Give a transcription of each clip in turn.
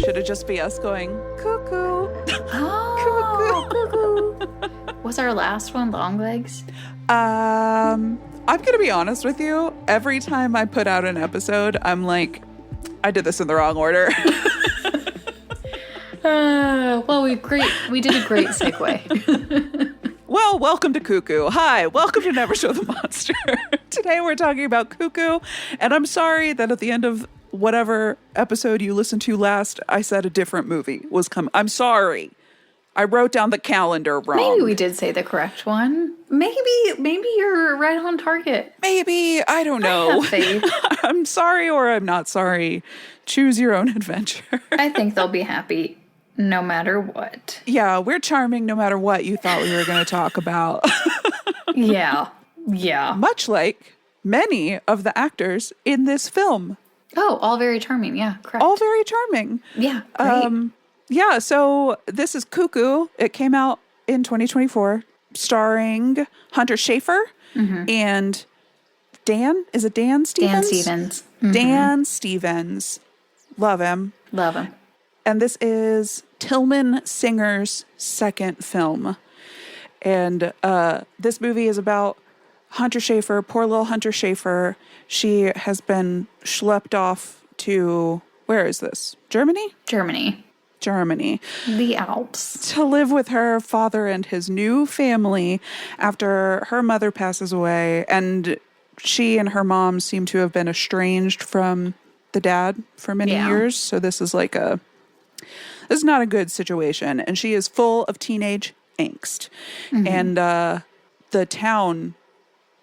should it just be us going, cuckoo? Oh, cuckoo. Was our last one long legs? I'm going to be honest with you. Every time I put out an episode, I'm like, I did this in the wrong order. Well, we did a great segue. Well, welcome to Cuckoo. Hi, welcome to Never Show the Monster. Today we're talking about Cuckoo, and I'm sorry that at the end of whatever episode you listened to last, I said a different movie was coming. I'm sorry. I wrote down the calendar wrong. Maybe we did say the correct one. Maybe you're right on target. Maybe, I don't know. I have faith. I'm sorry or I'm not sorry. Choose your own adventure. I think they'll be happy no matter what. Yeah, we're charming no matter what you thought we were going to talk about. Yeah. Much like many of the actors in this film. Oh, all very charming. Yeah, correct. All very charming. Yeah, great. Yeah, so this is Cuckoo. It came out in 2024, starring Hunter Schafer and Dan. Is it Dan Stevens? Dan Stevens. Mm-hmm. Dan Stevens. Love him. Love him. And this is Tilman Singer's second film. And this movie is about Hunter Schafer, poor little Hunter Schafer. She has been schlepped off to, where is this? Germany. The Alps. To live with her father and his new family after her mother passes away. And she and her mom seem to have been estranged from the dad for many years. So this is this is not a good situation. And she is full of teenage angst. Mm-hmm. And the town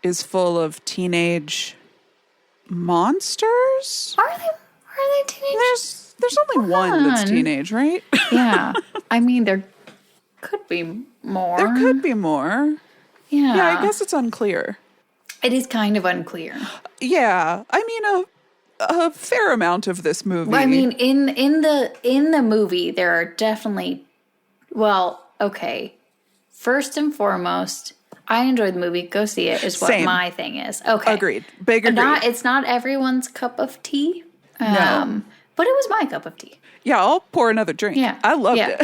is full of teenage monsters. Are they teenage? There's only one that's teenage, right? Yeah. I mean, there could be more. There could be more. Yeah. Yeah, I guess it's unclear. It is kind of unclear. Yeah. I mean, a fair amount of this movie. I mean, in the movie, there are definitely, well, okay. First and foremost, I enjoyed the movie. Go see it is what Same. my thing is. Okay. Agreed. Big agreed. It's not everyone's cup of tea. No. But it was my cup of tea. Yeah, I'll pour another drink. Yeah. I loved it.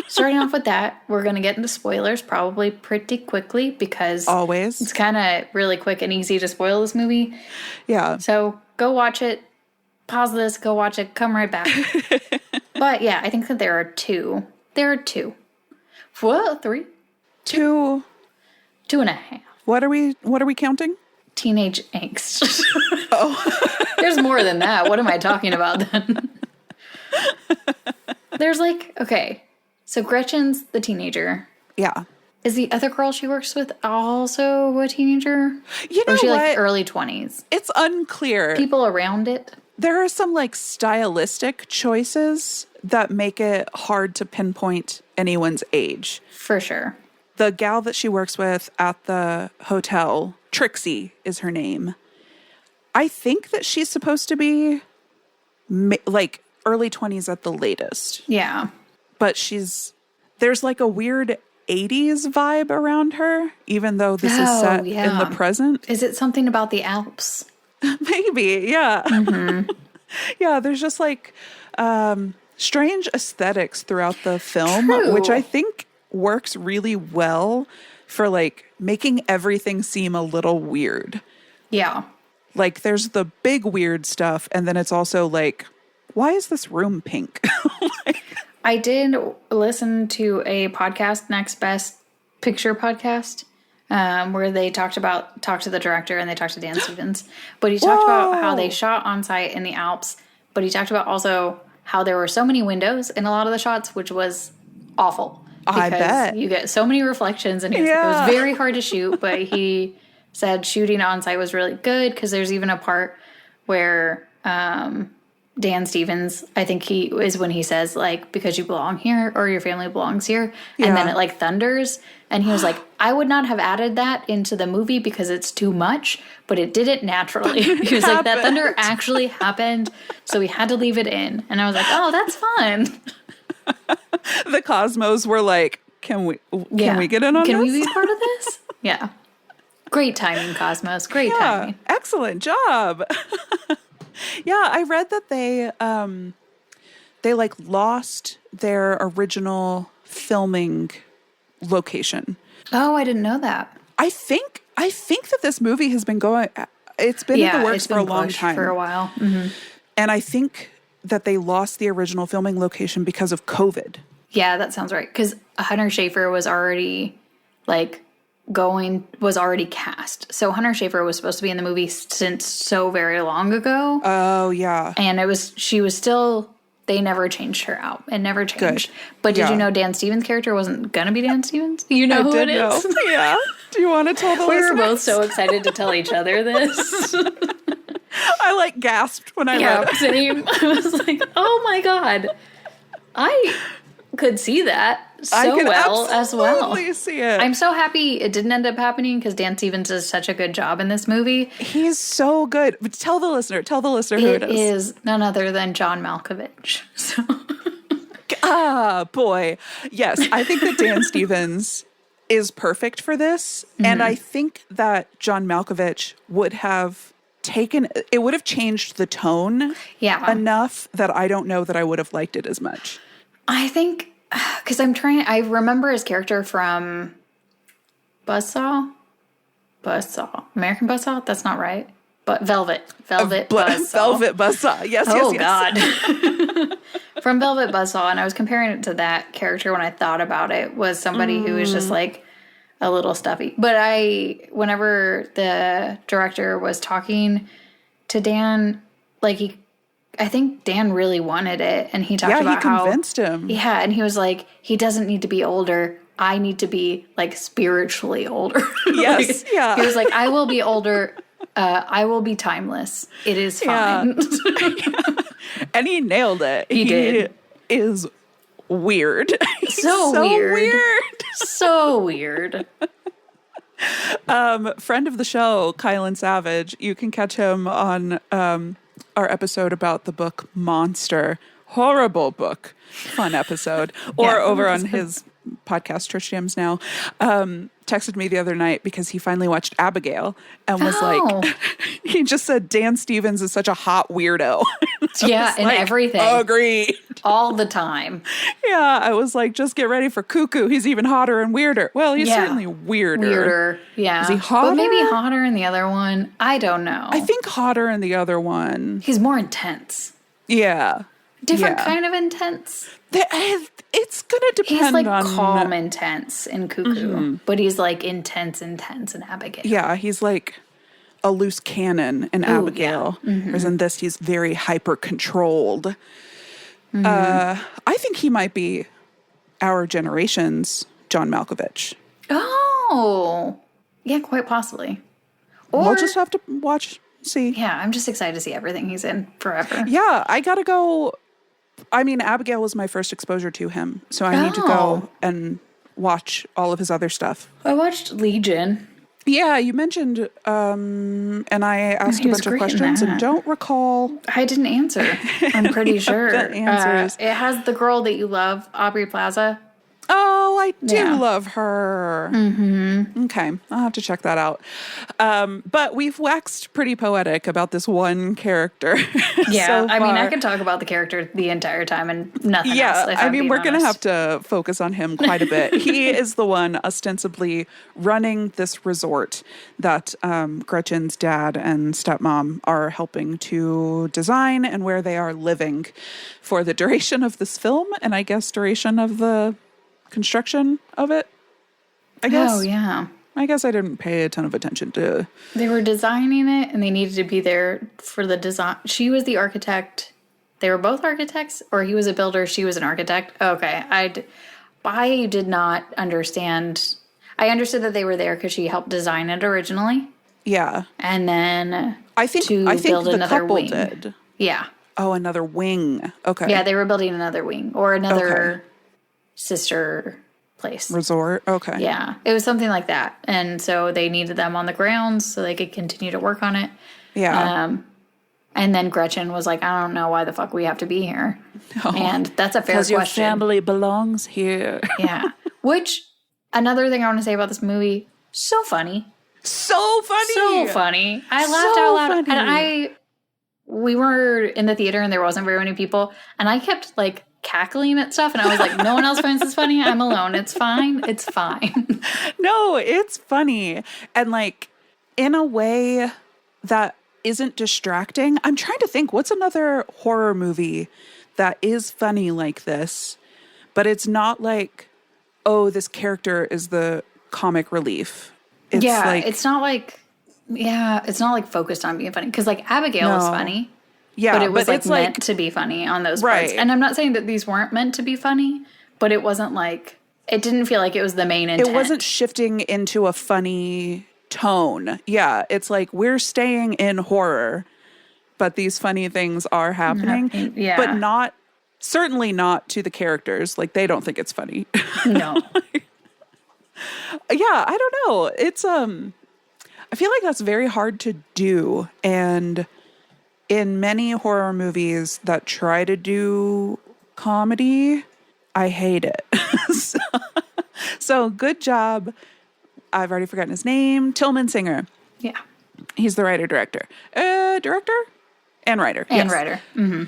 Starting off with that, we're going to get into spoilers probably pretty quickly because always it's kind of really quick and easy to spoil this movie. Yeah. So go watch it. Pause this. Go watch it. Come right back. But yeah, I think that there are two. What? 3? 2. 2.5. What are we counting? Teenage angst. Oh. There's more than that. What am I talking about then? There's okay. So Gretchen's the teenager. Yeah. Is the other girl she works with also a teenager? You know or is she what? early 20s? It's unclear. People around it? There are some stylistic choices that make it hard to pinpoint anyone's age. For sure. The gal that she works with at the hotel, Trixie is her name. I think that she's supposed to be early 20s at the latest. Yeah. But there's a weird 80s vibe around her, even though this is set in the present. Is it something about the Alps? Maybe, yeah. Mm-hmm. Yeah, there's just strange aesthetics throughout the film, True. which I think works really well for making everything seem a little weird. Yeah. There's the big weird stuff, and then it's also why is this room pink? I did listen to a podcast, Next Best Picture podcast, where they talked to the director and they talked to Dan Stevens. But he talked about how they shot on site in the Alps, but he talked about also how there were so many windows in a lot of the shots, which was awful. I bet. You get so many reflections, and it was very hard to shoot, but he said shooting on site was really good because there's even a part where Dan Stevens, I think when he says because you belong here or your family belongs here, and then it thunders, and he was I would not have added that into the movie because it's too much, but it did it naturally. He was that thunder actually happened, so we had to leave it in, and I was oh, that's fun. The Cosmos were can we get in on this? Can we be part of this? Yeah. Great timing, Cosmos. Great timing. Excellent job. Yeah, I read that they they like lost their original filming location. Oh, I didn't know that. I think that this movie has been going. It's been in the works for a long time, for a while, mm-hmm. And I think that they lost the original filming location because of COVID. Yeah, that sounds right. Because Hunter Schafer was already cast. So Hunter Schafer was supposed to be in the movie since so very long ago. Oh yeah, and she was still. They never changed her out. It never changed. Good. But did you know Dan Stevens' character wasn't going to be Dan Stevens? You know who it is? Yeah. Do you want to tell the listeners? We were both so excited to tell each other this. I gasped when I read it. Same. I was like, oh my God. I could see that as well. See it. I'm so happy it didn't end up happening because Dan Stevens does such a good job in this movie. He's so good. But tell the listener who it is. It is none other than John Malkovich. So. Boy. Yes, I think that Dan Stevens is perfect for this. Mm-hmm. And I think that John Malkovich would have changed the tone enough that I don't know that I would have liked it as much. I think, because I remember his character from Buzzsaw? American Buzzsaw? That's not right. But Velvet Buzzsaw. Velvet Buzzsaw. Yes, yes. God. From Velvet Buzzsaw, and I was comparing it to that character when I thought about it, was somebody who was just a little stuffy. But whenever the director was talking to Dan, I think Dan really wanted it, and he talked about how... he convinced him. Yeah, and he was like, he doesn't need to be older. I need to be, spiritually older. Yes, yeah. He was like, I will be older. I will be timeless. It is fine. Yeah. And he nailed it. He did. Is weird. So weird. So weird. Friend of the show, Kylan Savage. You can catch him on our episode about the book Monster. Horrible book. Fun episode. Or over on his podcast, Trish Jams Now. Texted me the other night because he finally watched Abigail and was he just said Dan Stevens is such a hot weirdo. Yeah, and everything. Agreed. All the time. Yeah, I was like, just get ready for Cuckoo. He's even hotter and weirder. Well, he's certainly weirder. Yeah. Is he hotter? But maybe hotter in the other one. I don't know. I think hotter in the other one. He's more intense. Yeah. Different kind of intense. It's going to depend on... He's calm intense in Cuckoo, but he's intense in Abigail. Yeah, he's a loose cannon in Abigail. Yeah. Mm-hmm. Whereas in this, he's very hyper-controlled. Mm-hmm. I think he might be our generation's John Malkovich. Oh! Yeah, quite possibly. Or... We'll just have to see. Yeah, I'm just excited to see everything he's in forever. Yeah, I gotta go... I mean, Abigail was my first exposure to him, so I need to go and watch all of his other stuff. I watched Legion. Yeah, you mentioned, and I asked a bunch of questions and don't recall. I didn't answer. I'm pretty sure. The answers. It has the girl that you love, Aubrey Plaza. Oh, I do love her. Mm-hmm. Okay, I'll have to check that out. But we've waxed pretty poetic about this one character. Yeah, so I mean, I could talk about the character the entire time and nothing else. Yeah, I mean, we're going to have to focus on him quite a bit. He is the one ostensibly running this resort that Gretchen's dad and stepmom are helping to design and where they are living for the duration of this film and I guess duration of the construction of it, I guess. Oh, yeah. I guess I didn't pay a ton of attention to... They were designing it, and they needed to be there for the design. She was the architect. They were both architects, or he was a builder, she was an architect. Okay. I did not understand. I understood that they were there because she helped design it originally. Yeah. And then I think build the another couple wing. did. Yeah. Oh, another wing. Okay. Yeah, they were building another wing, or another... sister place. Resort? Okay. Yeah. It was something like that. And so they needed them on the grounds so they could continue to work on it. Yeah. And then Gretchen was like, I don't know why the fuck we have to be here. Oh, and that's a fair question. Because your family belongs here. Yeah. Which, another thing I want to say about this movie, so funny. So funny. So funny. I laughed out loud. Funny. And we were in the theater and there wasn't very many people, and I kept like cackling at stuff, and I was like, no one else finds this funny. I'm alone. It's fine. It's fine. No, it's funny. And like in a way that isn't distracting. I'm trying to think, what's another horror movie that is funny like this, but it's not like, oh, this character is the comic relief. It's it's not like focused on being funny. Because like Abigail is funny. Yeah, but it was like meant to be funny on those parts. And I'm not saying that these weren't meant to be funny, but it wasn't like, it didn't feel like it was the main intent. It wasn't shifting into a funny tone. Yeah, it's like we're staying in horror, but these funny things are happening. Yeah. But certainly not to the characters. Like they don't think it's funny. No. Yeah, I don't know. It's I feel like that's very hard to do, and in many horror movies that try to do comedy, I hate it. So good job. I've already forgotten his name. Tilman Singer. Yeah. He's the writer-director. Director? And writer. And writer. Mm-hmm.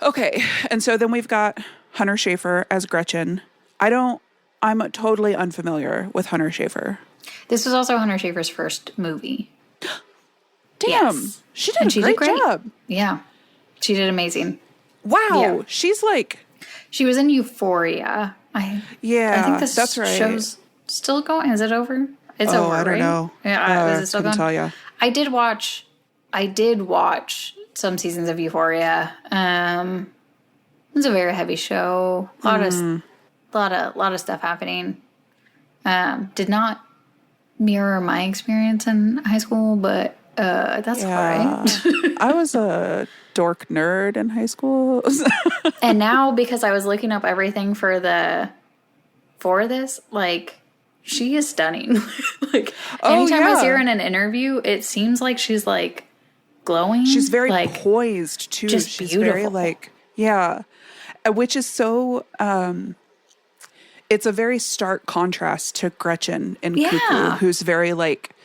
Okay. And so then we've got Hunter Schafer as Gretchen. I'm totally unfamiliar with Hunter Schafer. This was also Hunter Schafer's first movie. Damn. Yes. She did a great job. Yeah. She did amazing. Wow. Yeah. She's like... She was in Euphoria. I think this show's still going. Is it over? It's over, I don't know. Yeah, is it still going? Tell you. I did watch some seasons of Euphoria. It was a very heavy show. A lot of stuff happening. Did not mirror my experience in high school, but that's all right. I was a dork nerd in high school. And now, because I was looking up everything for this, like, she is stunning. Like, anytime I see her in an interview, it seems like she's, like, glowing. She's very like, poised, too. She's beautiful. Very, like, which is so... it's a very stark contrast to Gretchen in Cuckoo, who's very like,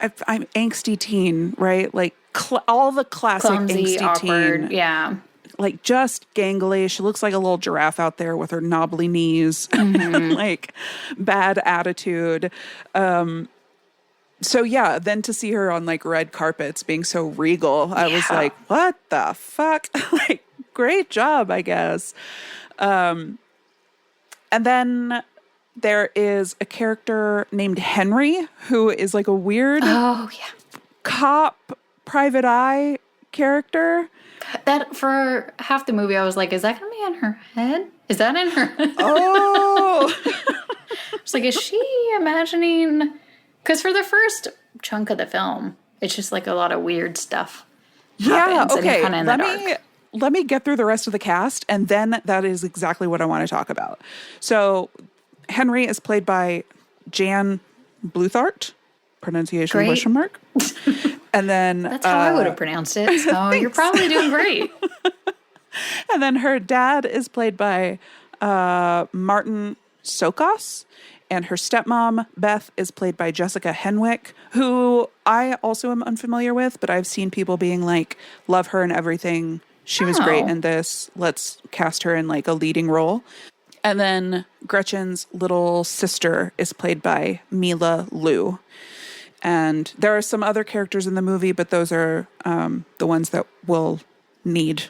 I'm angsty teen, right? Like all the classic clumsy, angsty awkward, teen. Yeah. Like just gangly. She looks like a little giraffe out there with her knobbly knees, like bad attitude. So yeah, then to see her on like red carpets being so regal, I was like, what the fuck? Like, great job, I guess. And then there is a character named Henry who is like a weird cop, private eye character. That for half the movie, I was like, is that going to be in her head? Is that in her head? Oh. It's like, is she imagining? Because for the first chunk of the film, it's just like a lot of weird stuff. Yeah, okay. Let me get through the rest of the cast, and then that is exactly what I want to talk about. So, Henry is played by Jan Bluthart, pronunciation question mark. And then... That's how I would have pronounced it, so you're probably doing great. And then her dad is played by Martin Sokos, and her stepmom, Beth, is played by Jessica Henwick, who I also am unfamiliar with, but I've seen people being like, love her and everything. She was great in this. Let's cast her in like a leading role. And then Gretchen's little sister is played by Mila Liu. And there are some other characters in the movie, but those are the ones that we'll need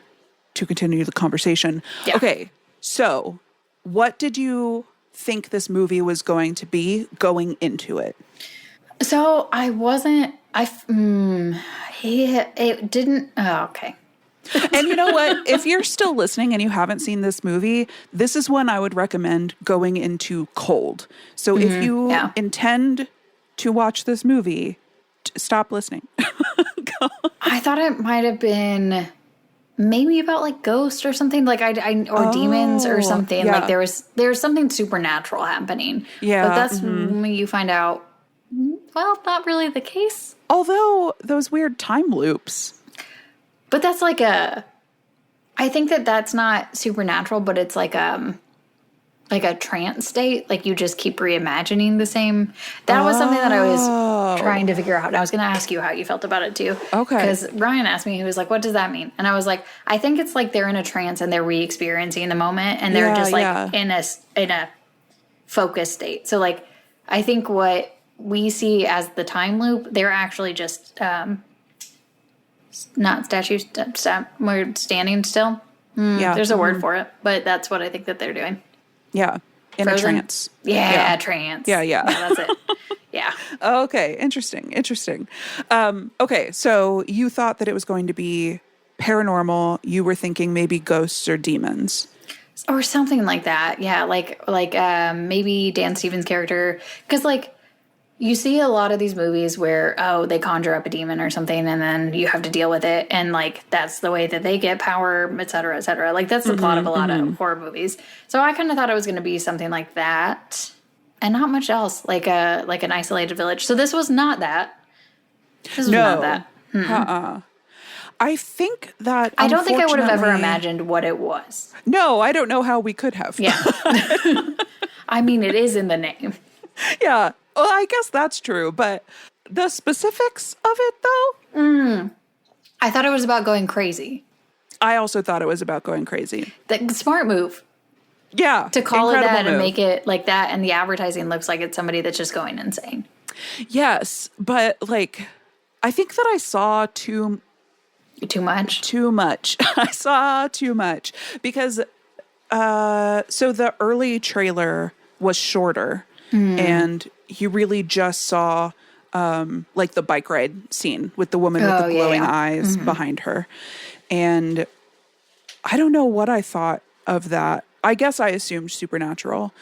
to continue the conversation. Yeah. Okay, so what did you think this movie was going to be going into it? So it didn't, okay. And you know what? If you're still listening and you haven't seen this movie, this is one I would recommend going into cold. So if you intend to watch this movie, stop listening. I thought it might have been maybe about like ghosts or something, like or demons or something. Yeah. Like there was something supernatural happening. Yeah, but that's when you find out. Well, not really the case. Although those weird time loops. But that's like I think that's not supernatural, but it's like a trance state. Like you just keep reimagining the same. That was something that I was trying to figure out. And I was going to ask you how you felt about it too. Okay. Because Ryan asked me, he was like, what does that mean? And I was like, I think it's like they're in a trance and they're re-experiencing the moment and they're just like in a focused state. So like, I think what we see as the time loop, they're actually just not statues, we're standing still. There's a word for it, but that's what I think that they're doing. Yeah. In a trance. Yeah, trance. Yeah. That's it. Yeah. Okay. Interesting. Okay. So you thought that it was going to be paranormal. You were thinking maybe ghosts or demons. Or something like that. Yeah. Like maybe Dan Stevens' character. Because like, you see a lot of these movies where, they conjure up a demon or something and then you have to deal with it. And, like, that's the way that they get power, et cetera, et cetera. Like, that's the plot of a lot of horror movies. So I kind of thought it was going to be something like that and not much else, like an isolated village. So this was not that. This was not that. I think that, I don't think I would have ever imagined what it was. No, I don't know how we could have. Yeah. I mean, it is in the name. Yeah. Well, I guess that's true, but the specifics of it, though? I thought it was about going crazy. I also thought it was about going crazy. The smart move. Yeah. To call it that move. and make it like that, and the advertising looks like it's somebody that's just going insane. Yes, but, like, I think that I saw too much. I saw too much because, so the early trailer was shorter and you really just saw, like the bike ride scene with the woman with the glowing eyes behind her. And I don't know what I thought of that. I guess I assumed supernatural.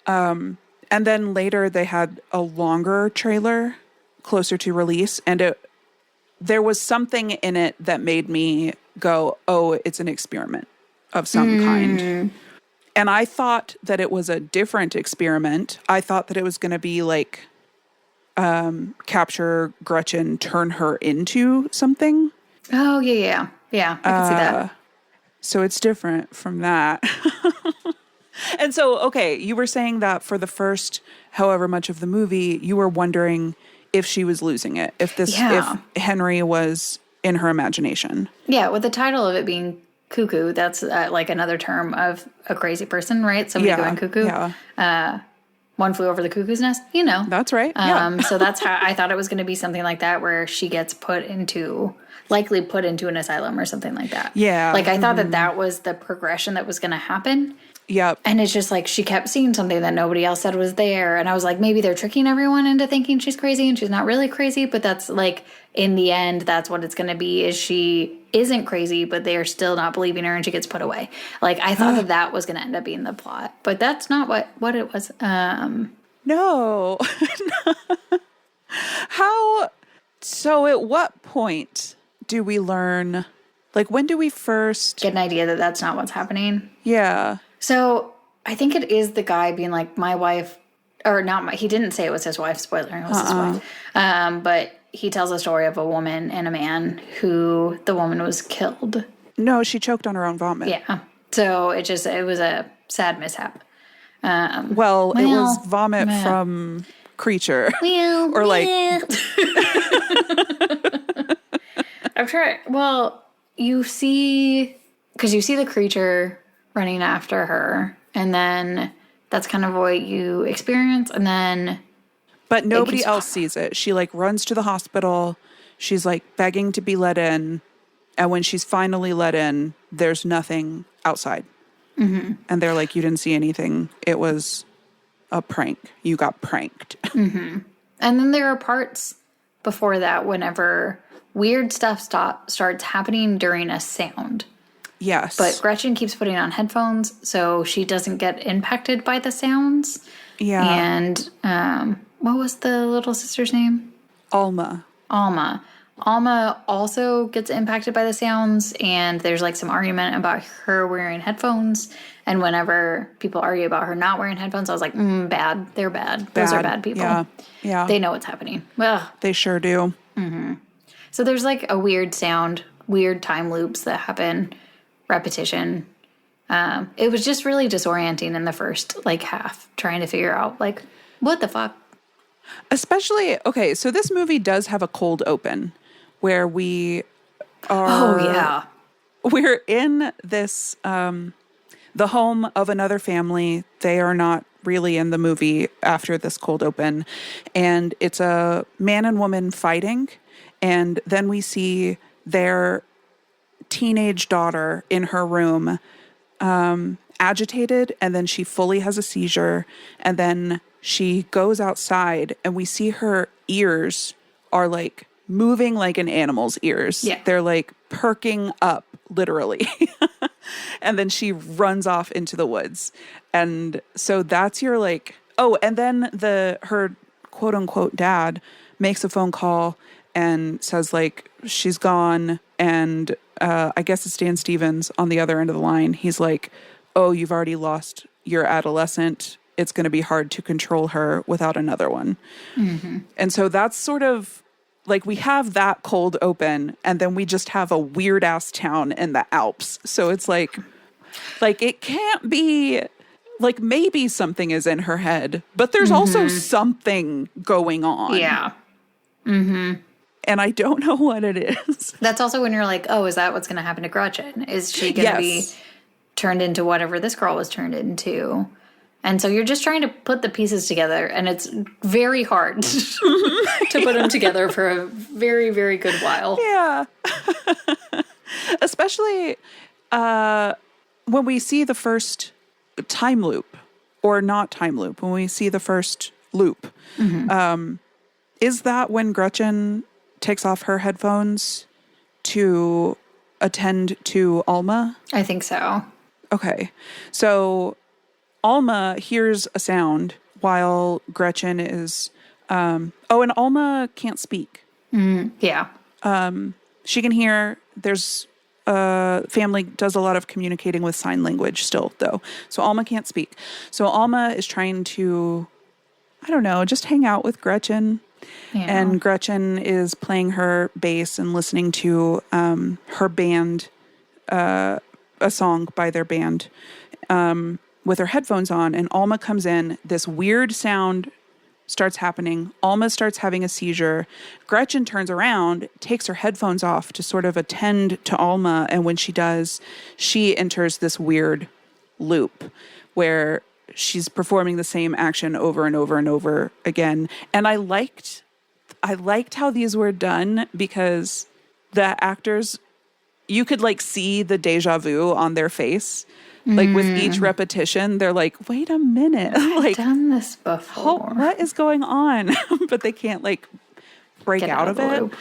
And then later they had a longer trailer closer to release and there was something in it that made me go, oh, it's an experiment of some kind. And I thought that it was a different experiment. I thought that it was going to be like capture Gretchen, turn her into something. Oh, yeah. Yeah, I can see that. So it's different from that. And so, okay, you were saying that for the first however much of the movie, you were wondering if she was losing it, if Henry was in her imagination. Yeah, with the title of it being Cuckoo, that's like another term of a crazy person, right? Somebody going cuckoo. Yeah. One Flew Over the Cuckoo's Nest, you know. That's right. So that's how I thought it was going to be something like that, where she gets likely put into an asylum or something like that. Yeah. Like I thought that was the progression that was going to happen. Yep. And it's just like she kept seeing something that nobody else said was there. And I was like, maybe they're tricking everyone into thinking she's crazy and she's not really crazy. But that's like, in the end, that's what it's going to be, is she isn't crazy, but they're still not believing her and she gets put away. Like, I thought that was going to end up being the plot. But that's not what it was. No. So at what point do we learn, like, when do we first get an idea that that's not what's happening? Yeah. So I think it is the guy being like, my wife, or not he didn't say it was his wife, spoiler, it was his wife. But he tells a story of a woman and a man who the woman was killed. No, she choked on her own vomit. Yeah. So it was a sad mishap. It was vomit from creature. Or like. I'm trying. Well, you see the creature running after her, and then that's kind of what you experience, and then. But nobody else sees it. She like runs to the hospital. She's like begging to be let in. And when she's finally let in, there's nothing outside. Mm-hmm. And they're like, you didn't see anything. It was a prank. You got pranked. Mm-hmm. And then there are parts before that whenever weird stuff starts happening during a sound. Yes. But Gretchen keeps putting on headphones so she doesn't get impacted by the sounds. Yeah. And what was the little sister's name? Alma. Alma also gets impacted by the sounds, and there's like some argument about her wearing headphones. And whenever people argue about her not wearing headphones, I was like, bad. They're bad. Those are bad people. Yeah. They know what's happening. Ugh. They sure do. Mm-hmm. So there's like a weird sound, weird time loops that happen, repetition. It was just really disorienting in the first like half, trying to figure out like, what the fuck? Especially, okay, so this movie does have a cold open where we are... Oh, yeah. We're in this, the home of another family. They are not really in the movie after this cold open. And it's a man and woman fighting. And then we see their teenage daughter in her room, agitated. And then she fully has a seizure. And then she goes outside and we see her ears are like moving like an animal's ears. Yeah. They're like perking up, literally. And then she runs off into the woods. And so that's your like, oh, and then her quote unquote dad makes a phone call and says like, she's gone. And I guess it's Dan Stevens on the other end of the line. He's like, oh, you've already lost your adolescent. It's going to be hard to control her without another one. Mm-hmm. And so that's sort of like we have that cold open and then we just have a weird ass town in the Alps. So it's like it can't be like maybe something is in her head, but there's also something going on. Yeah. Mm-hmm. And I don't know what it is. That's also when you're like, oh, is that what's going to happen to Gretchen? Is she going to be turned into whatever this girl was turned into? And so you're just trying to put the pieces together, and it's very hard to put them together for a very, very good while. Yeah. Especially when we see the first time loop, or not time loop, when we see the first loop. Mm-hmm. Is that when Gretchen takes off her headphones to attend to Alma? I think so. Okay. So Alma hears a sound while Gretchen is... and Alma can't speak. Yeah. She can hear. There's... family does a lot of communicating with sign language still, though. So Alma can't speak. So Alma is trying to, I don't know, just hang out with Gretchen. Yeah. And Gretchen is playing her bass and listening to her band, a song by their band, with her headphones on. And Alma comes in. This weird sound starts happening. Alma starts having a seizure. Gretchen turns around, takes her headphones off to sort of attend to Alma. And when she does, she enters this weird loop where she's performing the same action over and over and over again. And I liked how these were done because the actors, you could like see the deja vu on their face. Like with each repetition, they're like, wait a minute. Like, I've done this before. What is going on? But they can't like break out of it. Loop.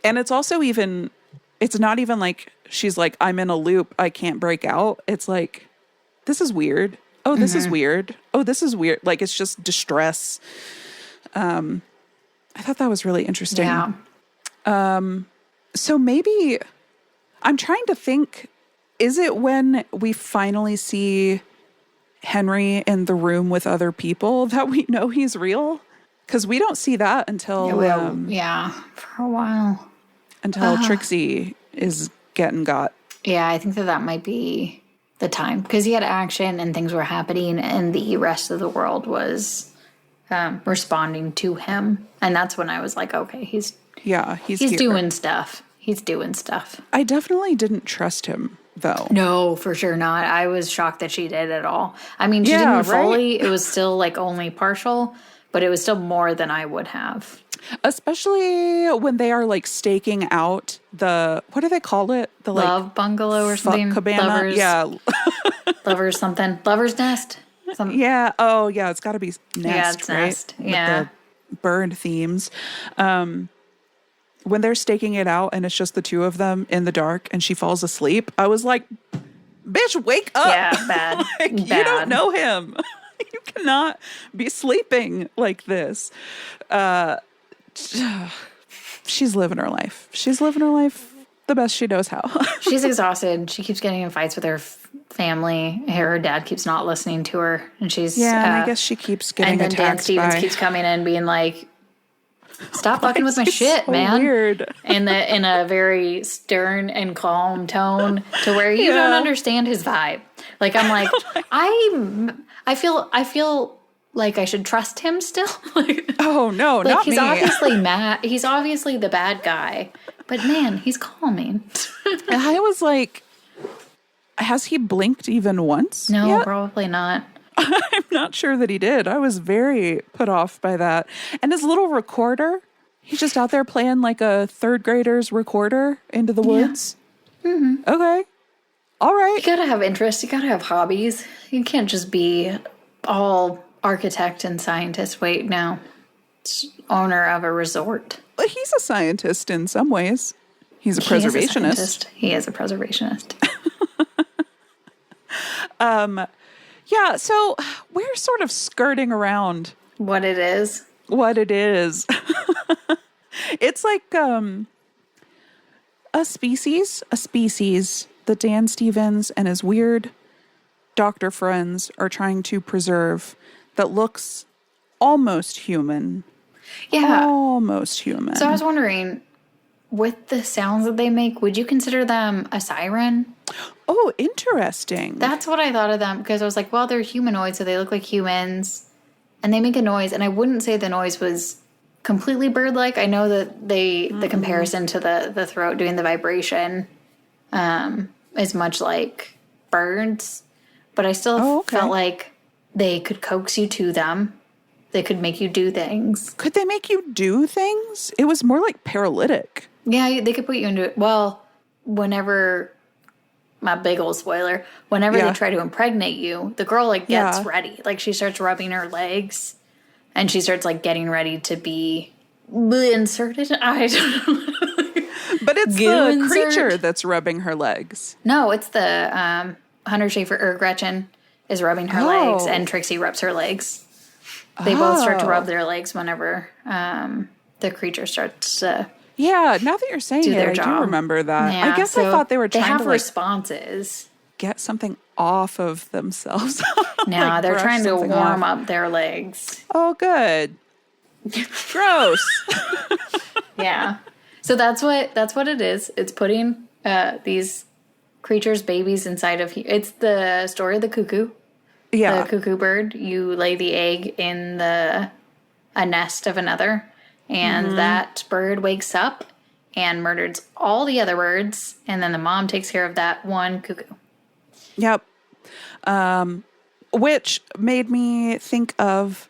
And it's also it's not even like she's like, I'm in a loop. I can't break out. It's like, this is weird. Oh, this is weird. Oh, this is weird. Like, it's just distress. I thought that was really interesting. Yeah. So maybe I'm trying to think, is it when we finally see Henry in the room with other people that we know he's real? Because we don't see that until... for a while. Until Trixie is getting got. Yeah, I think that might be the time. Because he had action and things were happening and the rest of the world was responding to him. And that's when I was like, okay, he's doing stuff. He's doing stuff. I definitely didn't trust him, though. No, for sure not. I was shocked that she did at all. I mean, she didn't fully. It was still like only partial, but it was still more than I would have. Especially when they are like staking out the, what do they call it? The like love bungalow or something? Cabana? Lovers, yeah. Lovers something. Lover's nest? Yeah. Oh, yeah. It's got to be nest, yeah, it's right? Nest. Yeah. With the bird themes. When they're staking it out and it's just the two of them in the dark and she falls asleep, I was like, bitch, wake up. Yeah, bad. Like, bad. You don't know him. You cannot be sleeping like this. She's living her life. She's living her life the best she knows how. She's exhausted. She keeps getting in fights with her family. Her dad keeps not listening to her. And she's... Yeah, and I guess she keeps getting attacked. And then Dan Stevens keeps coming in being like... Stop fucking with my shit, so man. Weird. In a very stern and calm tone to where you don't understand his vibe. Like I'm like, I feel like I should trust him still. Like, oh no, like not he's me. obviously mad. He's obviously the bad guy, but man, he's calming. I was like, has he blinked even once? No, yet? probably not. I'm not sure that he did. I was very put off by that. And his little recorder, he's just out there playing like a third grader's recorder into the woods. Yeah. Mm-hmm. Okay. All right. You gotta have interests. You gotta have hobbies. You can't just be all architect and scientist. Wait, no. It's owner of a resort. Well, he's a scientist in some ways. He's a preservationist. He is a preservationist. Yeah, so we're sort of skirting around what it is. What it is. It's like a species that Dan Stevens and his weird doctor friends are trying to preserve that looks almost human. Yeah. Almost human. So I was wondering, with the sounds that they make, would you consider them a siren? Oh, interesting. That's what I thought of them, because I was like, well, they're humanoids, so they look like humans, and they make a noise, and I wouldn't say the noise was completely bird-like. I know that the comparison to the throat doing the vibration is much like birds, but I still felt like they could coax you to them. They could make you do things. Could they make you do things? It was more like paralytic. Yeah, they could put you into it. Well, whenever, my big old spoiler, whenever they try to impregnate you, the girl, like, gets ready. Like, she starts rubbing her legs, and she starts, like, getting ready to be inserted. I don't know. But it's the creature that's rubbing her legs. No, it's the Hunter Schafer, or Gretchen is rubbing her legs, and Trixie rubs her legs. They both start to rub their legs whenever the creature starts to yeah, now that you're saying it, I do remember that. Yeah, I guess I thought they were trying to like, responses. Get something off of themselves. No, like they're trying to warm up their legs. Oh, good. Gross. Yeah. So that's what it is. It's putting these creatures' babies inside of. It's the story of the cuckoo. Yeah. The cuckoo bird. You lay the egg in a nest of another, and that bird wakes up and murders all the other birds, and then the mom takes care of that one cuckoo. Yep. Which made me think of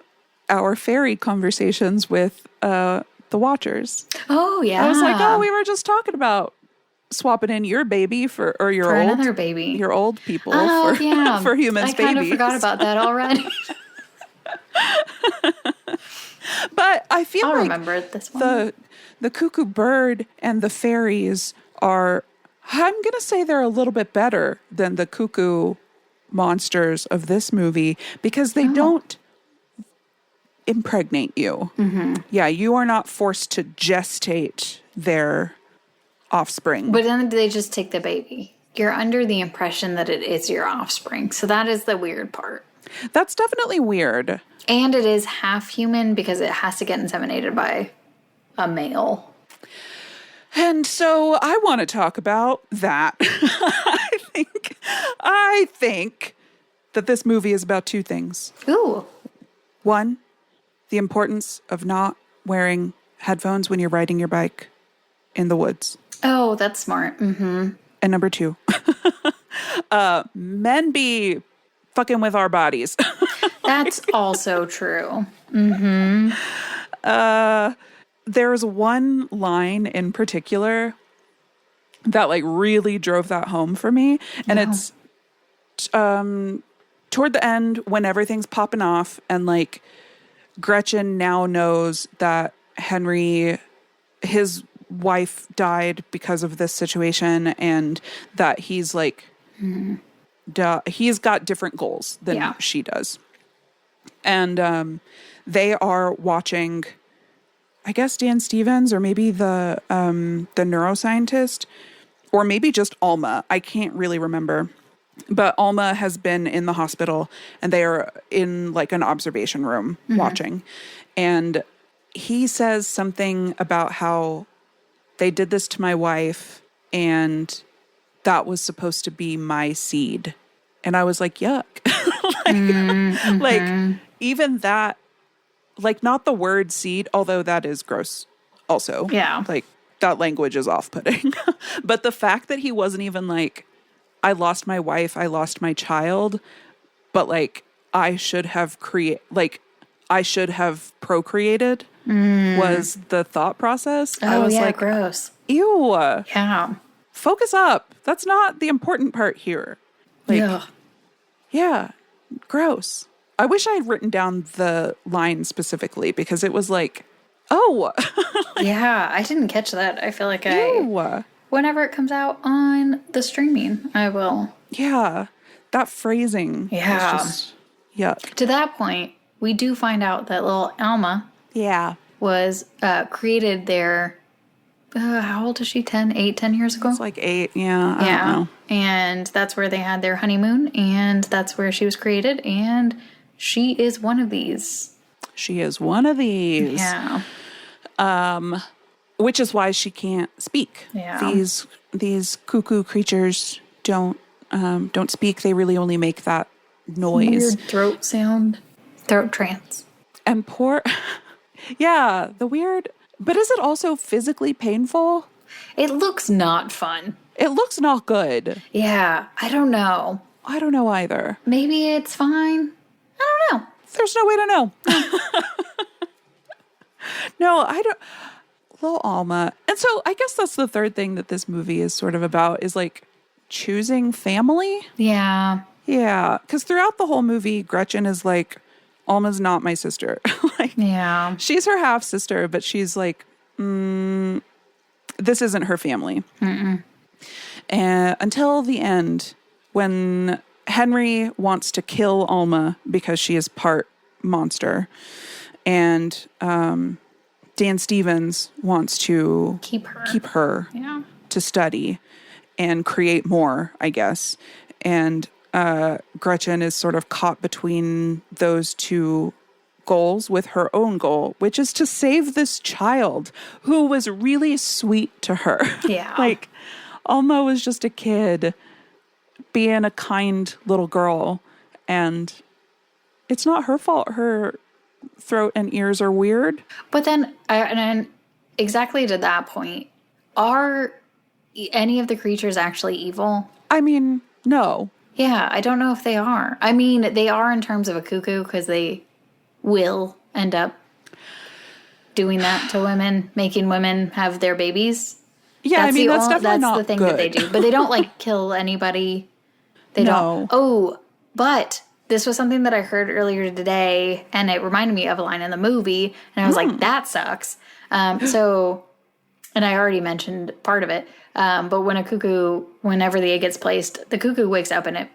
our fairy conversations with the Watchers. Oh, yeah. I was like, oh, we were just talking about swapping in your baby for another baby. Your old people for humans' babies. I kind of forgot about that already. But I feel I'll like remember this one. The cuckoo bird and the fairies are, I'm going to say they're a little bit better than the cuckoo monsters of this movie because they don't impregnate you. Mm-hmm. Yeah, you are not forced to gestate their offspring. But then they just take the baby. You're under the impression that it is your offspring. So that is the weird part. That's definitely weird. And it is half human because it has to get inseminated by a male. And so I want to talk about that. I think that this movie is about two things. Ooh. One, the importance of not wearing headphones when you're riding your bike in the woods. Oh, that's smart. Mm-hmm. And number two, men be fucking with our bodies. That's also true. Mm-hmm. There's one line in particular that like really drove that home for me. And it's toward the end when everything's popping off and like Gretchen now knows that Henry, his wife died because of this situation and that he's like, he's got different goals than she does. And they are watching, I guess, Dan Stevens or maybe the neuroscientist or maybe just Alma. I can't really remember. But Alma has been in the hospital and they are in like an observation room watching. And he says something about how they did this to my wife and that was supposed to be my seed. And I was like, yuck. like even that, like, not the word seed, although that is gross also. Yeah. Like, that language is off-putting. But the fact that he wasn't even like, I lost my wife, I lost my child, but like, I should have procreated was the thought process. Oh, I was yeah, like, gross. Ew. Yeah. Focus up. That's not the important part here. Like, Ugh. yeah, gross. I wish I had written down the line specifically because it was like, oh. Yeah, I didn't catch that. I feel like Ew. whenever it comes out on the streaming, I will. Yeah, that phrasing. Yeah. Was just, yuck. To that point, we do find out that little Alma was created there. How old is she? 10 years ago? It's like 8. Yeah. I don't know. And that's where they had their honeymoon, and that's where she was created, and she is one of these. She is one of these. Yeah. Which is why she can't speak. Yeah. These cuckoo creatures don't speak. They really only make that noise. Weird throat sound. Throat trance. And poor, yeah, the weird. But is it also physically painful? It looks not fun. It looks not good. Yeah, I don't know. I don't know either. Maybe it's fine. I don't know. There's no way to know. No, I don't. Little Alma. And so I guess that's the third thing that this movie is sort of about is like choosing family. Yeah. Yeah. Because throughout the whole movie, Gretchen is like, Alma's not my sister. Like, Yeah. she's her half sister, but she's like, this isn't her family. And until the end, when Henry wants to kill Alma because she is part monster, and Dan Stevens wants to Keep her. Yeah. to study and create more, I guess. And Gretchen is sort of caught between those two goals with her own goal, which is to save this child who was really sweet to her. Yeah. Like, Alma was just a kid being a kind little girl, and it's not her fault her throat and ears are weird. But then, and exactly to that point, are any of the creatures actually evil? I mean, no. Yeah, I don't know if they are. I mean, they are in terms of a cuckoo because they will end up doing that to women, making women have their babies. Yeah, I mean, that's definitely not the thing good. that they do. But they don't, like, kill anybody. They don't. Oh, but this was something that I heard earlier today, and it reminded me of a line in the movie, and I was like, that sucks. And I already mentioned part of it, but when a cuckoo, whenever the egg gets placed, the cuckoo wakes up and it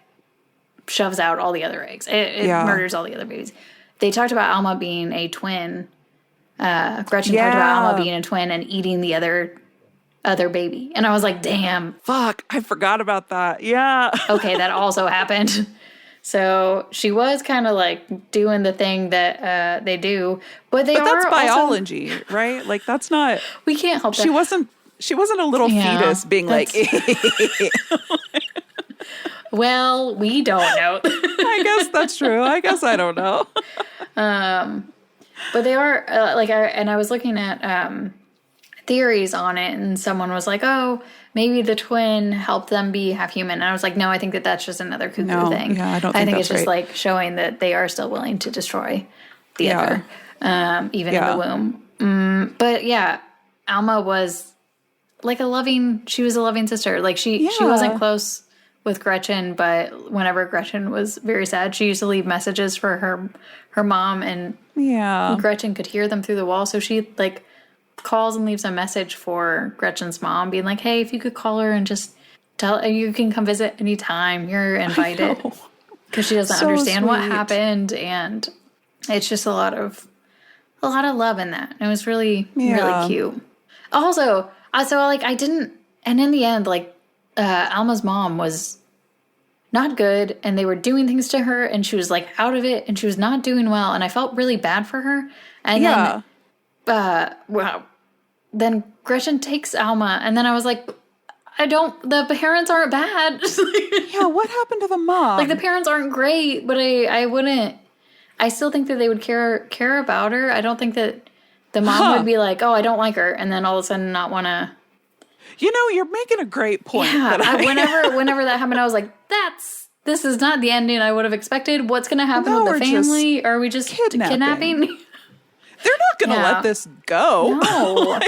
shoves out all the other eggs. It murders all the other babies. They talked about Alma being a twin. Gretchen talked about Alma being a twin and eating the other baby. And I was like, damn. Fuck, I forgot about that. Yeah. Okay, that also happened. So she was kind of like doing the thing that they do, but that's biology, right? Like, that's not. We can't help that. She wasn't a little fetus being like. Well, we don't know. I guess that's true. I guess I don't know. But they are I was looking at theories on it, and someone was like, "Oh, maybe the twin helped them be half human." And I was like, "No, I think that's just another cuckoo thing. Yeah, I don't. I think that's it's just right. like showing that they are still willing to destroy the other, even in the womb." But yeah, Alma was like she was a loving sister. Like she wasn't close with Gretchen, but whenever Gretchen was very sad, she used to leave messages for her mom, and Gretchen could hear them through the wall. So she like calls and leaves a message for Gretchen's mom, being like, "Hey, if you could call her and just tell her you can come visit anytime, you're invited." Because she doesn't understand what happened, and it's just a lot of love in that. It was really really cute. Also, I didn't, and in the end, like. Alma's mom was not good, and they were doing things to her, and she was like out of it, and she was not doing well, and I felt really bad for her. And then Gretchen takes Alma, and then I was like, the parents aren't bad. What happened to the mom? Like, the parents aren't great, but I I still think that they would care about her. I don't think that the mom would be like, oh, I don't like her, and then all of a sudden not want to. You know, you're making a great point. Yeah, whenever that happened, I was like, this is not the ending I would have expected. What's going to happen with the family? Are we just kidnapping? They're not going to let this go. No.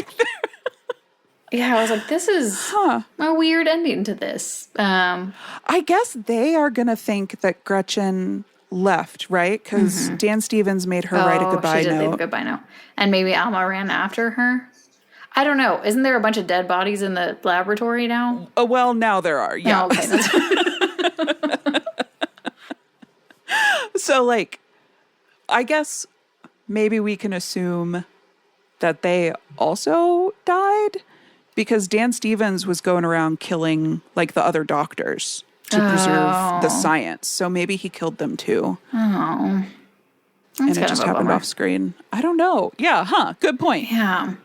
Yeah, I was like, this is a weird ending to this. I guess they are going to think that Gretchen left, right? Because Dan Stevens made her write a goodbye she did note. leave a goodbye note. And maybe Alma ran after her. I don't know. Isn't there a bunch of dead bodies in the laboratory now? Oh, well, now there are. Yeah. Oh, okay. So, like, I guess maybe we can assume that they also died because Dan Stevens was going around killing, like, the other doctors to preserve the science. So maybe he killed them too. Oh. And it just happened off screen. I don't know. Yeah, good point. Yeah.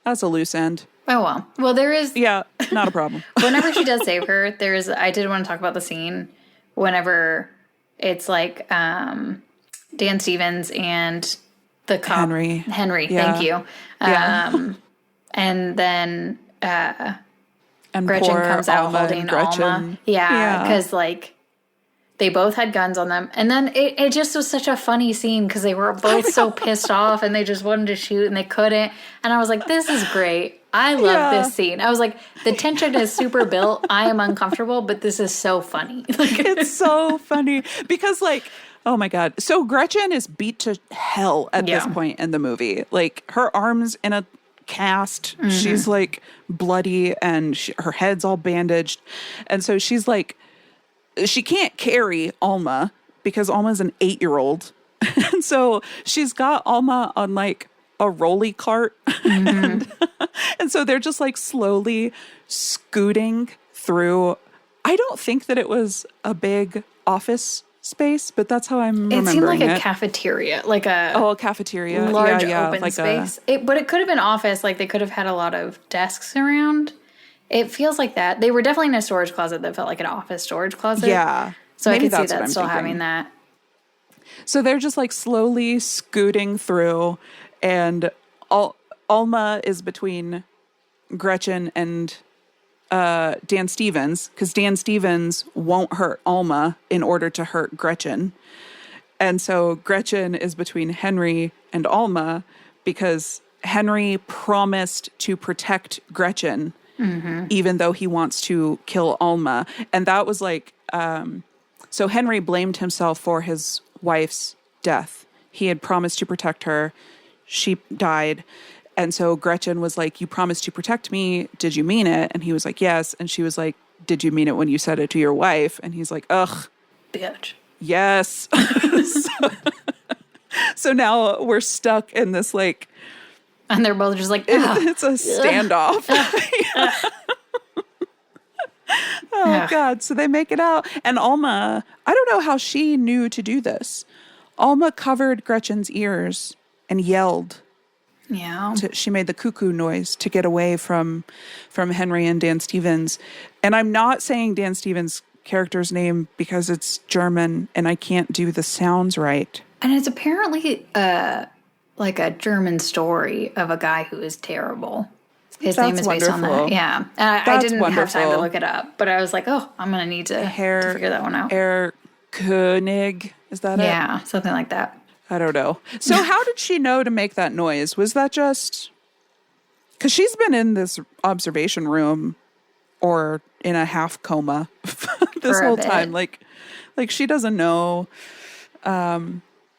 That's a loose end. Oh, well. Well, there is... Yeah, not a problem. Whenever she does save her, I did want to talk about the scene whenever it's like Dan Stevens and the cop. Henry, yeah. Thank you. And then and Gretchen comes out Alma holding Alma. Yeah, because like they both had guns on them. And then it just was such a funny scene because they were both so pissed off and they just wanted to shoot and they couldn't. And I was like, this is great. I love this scene. I was like, the tension is super built. I am uncomfortable, but this is so funny. It's so funny because like, oh my God. So Gretchen is beat to hell at this point in the movie. Like her arm's in a cast. She's like bloody and her head's all bandaged. And so she's like, she can't carry Alma because Alma's an 8-year-old. And so she's got Alma on like a rolly cart. And so they're just like slowly scooting through. I don't think that it was a big office space, but that's how I'm remembering it. It seemed like a cafeteria, like a cafeteria, large open like space. But it could have been office. Like they could have had a lot of desks around. It feels like that. They were definitely in a storage closet that felt like an office storage closet. Yeah, so I could see that still having that. So they're just like slowly scooting through, and Alma is between Gretchen and Dan Stevens, because Dan Stevens won't hurt Alma in order to hurt Gretchen. And so Gretchen is between Henry and Alma because Henry promised to protect Gretchen even though he wants to kill Alma. And that was like, so Henry blamed himself for his wife's death. He had promised to protect her. She died. And so Gretchen was like, you promised to protect me. Did you mean it? And he was like, yes. And she was like, did you mean it when you said it to your wife? And he's like, ugh. Bitch. Yes. So now we're stuck in this like. And they're both just like, it's a standoff. Oh, God. So they make it out. And Alma, I don't know how she knew to do this. Alma covered Gretchen's ears and yelled. Yeah. She made the cuckoo noise to get away from Henry and Dan Stevens. And I'm not saying Dan Stevens' character's name because it's German and I can't do the sounds right. And it's apparently like a German story of a guy who is terrible. His name is based on that. Yeah. I didn't have time to look it up, but I was like, oh, I'm going to need to figure that one out. Herr König, is that it? Yeah, something like that. I don't know. So how did she know to make that noise? Was that just... Because she's been in this observation room or in a half coma this whole time. Like she doesn't know.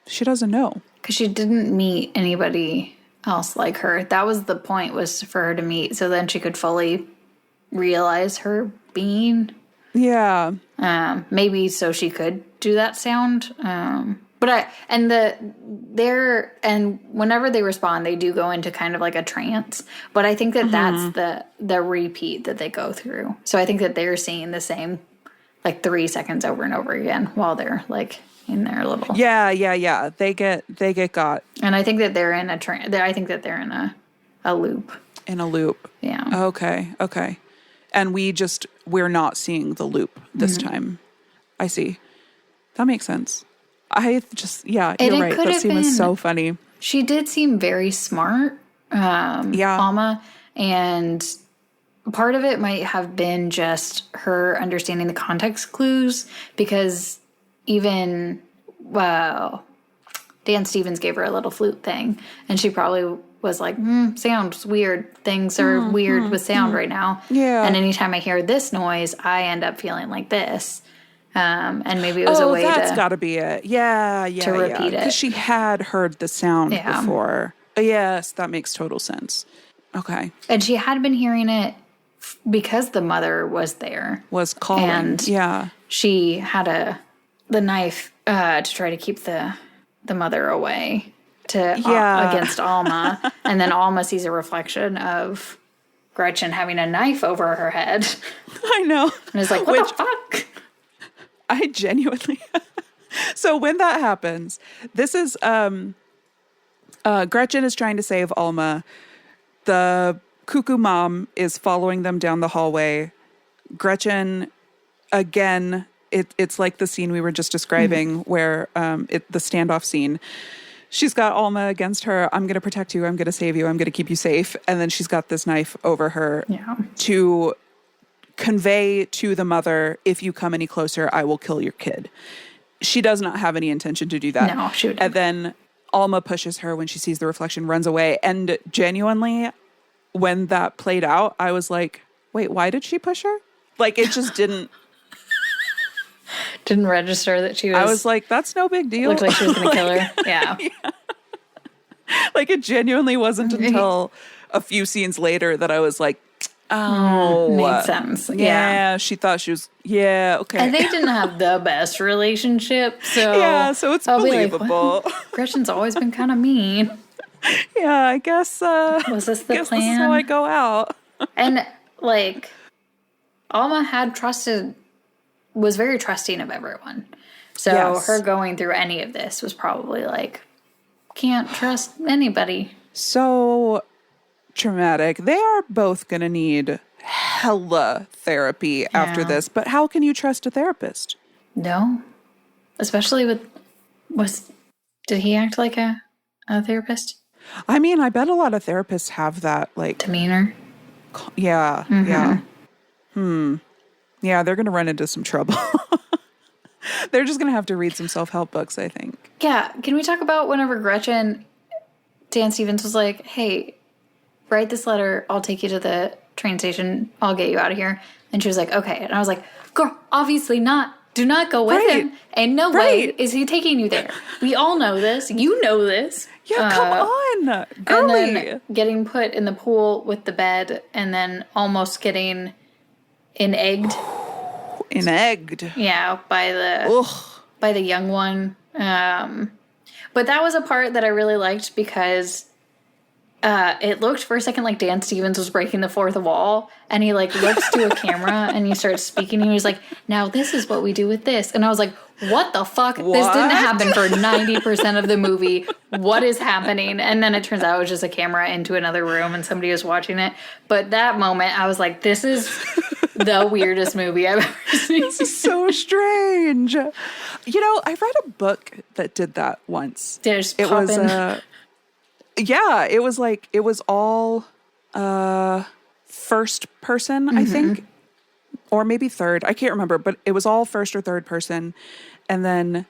She doesn't know. Because she didn't meet anybody else like her. That was the point, was for her to meet. So then she could fully realize her being. Yeah. Maybe so she could do that sound. Whenever they respond, they do go into kind of like a trance. But I think that that's the repeat that they go through. So I think that they're seeing the same like 3 seconds over and over again while they're like in their little. Yeah. They get got. And I think that they're in a I think that they're in a loop. In a loop. Yeah. Okay. And we're not seeing the loop this time. I see. That makes sense. I just, yeah, And you're it right. could That have scene was been- so funny. She did seem very smart, Alma, and part of it might have been just her understanding the context clues, because even, well, Dan Stevens gave her a little flute thing, and she probably was like, sounds weird. Things are weird with sound right now. Yeah. And anytime I hear this noise, I end up feeling like this. And maybe it was a way that's to... got to be it. Yeah, to repeat it. Because she had heard the sound Yeah. before. Yes, that makes total sense. Okay. And she had been hearing it because the mother was there. Was calling. And yeah. she had the knife to try to keep the mother away against Alma. And then Alma sees a reflection of Gretchen having a knife over her head. I know. And is like, what the fuck? I genuinely... So when that happens, this is... Gretchen is trying to save Alma. The Cuckoo mom is following them down the hallway. Gretchen, again, it's like the scene we were just describing where the standoff scene. She's got Alma against her. I'm going to protect you. I'm going to save you. I'm going to keep you safe. And then she's got this knife over her to convey to the mother, if you come any closer, I will kill your kid. She does not have any intention to do that. No, she wouldn't. And then Alma pushes her when she sees the reflection, runs away. And genuinely, when that played out, I was like, wait, why did she push her? Like, it just didn't... Didn't register that she was... I was like, that's no big deal. Looked like she was going to kill her. Yeah. Like, it genuinely wasn't until a few scenes later that I was like, oh. Made sense. Yeah, she thought she was... Yeah, okay. And they didn't have the best relationship, so... Yeah, so it's I'll believable. Be like, well, Gretchen's always been kind of mean. Yeah, I guess... was this the plan? This is how I go out. And, like, Alma was very trusting of everyone. So Yes. her going through any of this was probably like, can't trust anybody. So traumatic. They are both going to need hella therapy after this. But how can you trust a therapist? No. Especially did he act like a therapist? I mean, I bet a lot of therapists have that, like... Demeanor? Yeah, yeah. Yeah, they're going to run into some trouble. They're just going to have to read some self-help books, I think. Yeah. Can we talk about whenever Dan Stevens was like, hey, write this letter. I'll take you to the train station. I'll get you out of here. And she was like, okay. And I was like, girl, obviously not. Do not go with him. And no way is he taking you there. We all know this. You know this. Yeah, come on. Girly. And then getting put in the pool with the bed and then almost getting enegged. Yeah, by the young one. But that was a part that I really liked because it looked for a second like Dan Stevens was breaking the fourth wall, and he like looks to a camera and he starts speaking. And he was like, "Now this is what we do with this," and I was like, "What the fuck? This didn't happen for 90% of the movie. What is happening?" And then it turns out it was just a camera into another room and somebody was watching it. But that moment, I was like, "This is the weirdest movie I've ever seen." This is so strange. You know, I read a book that did that once. It was yeah, it was like, it was all first person, I think, or maybe third. I can't remember, but it was all first or third person. And then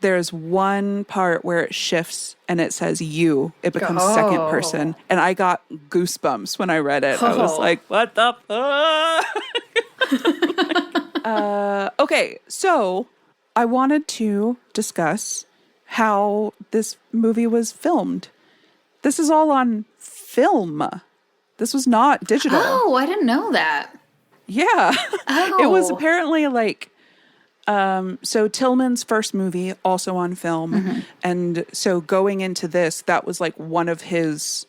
there's one part where it shifts and it says you. It becomes second person. And I got goosebumps when I read it. I was like, what the fuck? Okay, so I wanted to discuss how this movie was filmed. This is all on film. This was not digital. Oh, I didn't know that. Yeah. Oh. It was apparently like, so Tilman's first movie, also on film. And so going into this, that was like one of his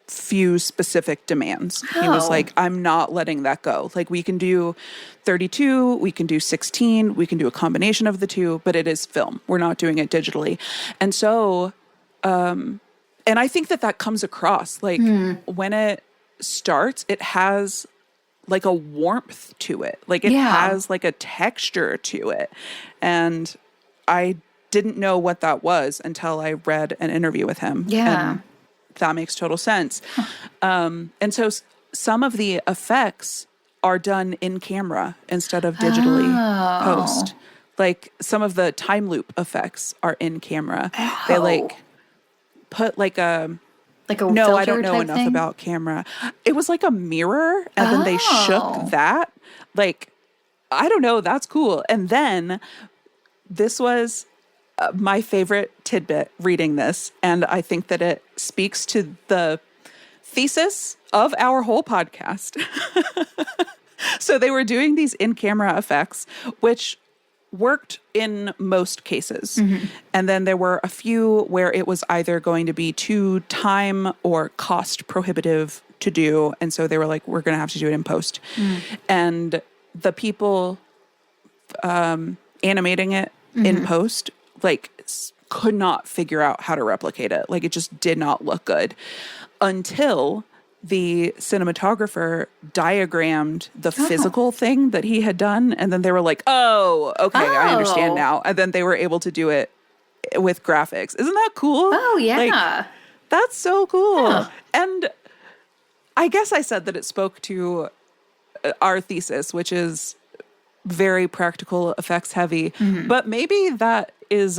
few specific demands. He was like, I'm not letting that go. Like, we can do 32, we can do 16, we can do a combination of the two, but it is film. We're not doing it digitally. And so, and I think that comes across, like, when it starts, it has like a warmth to it. Like, it has like a texture to it. And I didn't know what that was until I read an interview with him. Yeah. And that makes total sense. And so some of the effects are done in camera instead of digitally post. Like some of the time loop effects are in camera. Oh. They like put like a no, I don't know enough thing? about camera. It was like a mirror, and then they shook that. Like, I don't know. That's cool. And then this was my favorite tidbit reading this, and I think that it speaks to the thesis of our whole podcast. So they were doing these in-camera effects, which worked in most cases. Mm-hmm. And then there were a few where it was either going to be too time or cost prohibitive to do. And so they were like, we're going to have to do it in post. Mm. And the people animating it in post, like, could not figure out how to replicate it. Like, it just did not look good until the cinematographer diagrammed the physical thing that he had done. And then they were like, oh, okay, I understand now. And then they were able to do it with graphics. Isn't that cool? Oh, yeah. Like, that's so cool. Yeah. And I guess I said that it spoke to our thesis, which is very practical effects heavy. Mm-hmm. But maybe that is,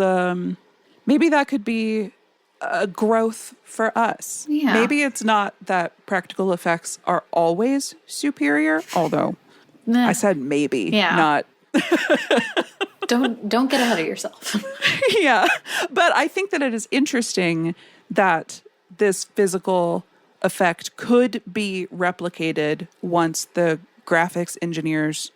maybe that could be a growth for us. Yeah. Maybe it's not that practical effects are always superior, although I said maybe, not. Don't get ahead of yourself. Yeah. But I think that it is interesting that this physical effect could be replicated once the graphics engineers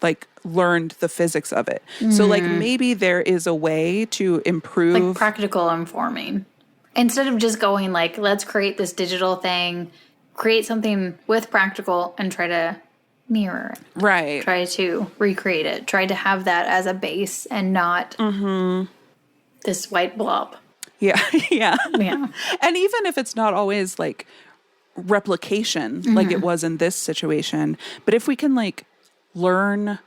like learned the physics of it. Mm. So like maybe there is a way to improve like practical informing. Instead of just going like, let's create this digital thing, create something with practical and try to mirror it. Right. Try to recreate it. Try to have that as a base and not this white blob. Yeah. Yeah. Yeah. And even if it's not always like replication like it was in this situation, but if we can like learn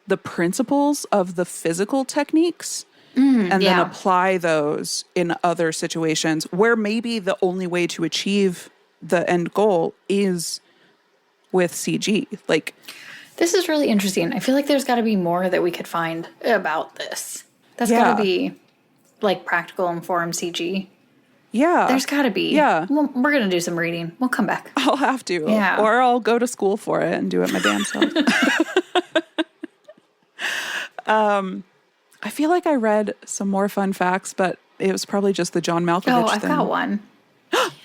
the principles of the physical techniques and then apply those in other situations where maybe the only way to achieve the end goal is with CG. Like, this is really interesting. I feel like there's got to be more that we could find about this. That's got to be like practical informed CG. Yeah. There's got to be. Yeah. Well, we're going to do some reading. We'll come back. I'll have to. Yeah. Or I'll go to school for it and do it my damn self. I feel like I read some more fun facts, but it was probably just the John Malkovich thing. Oh, I've got one.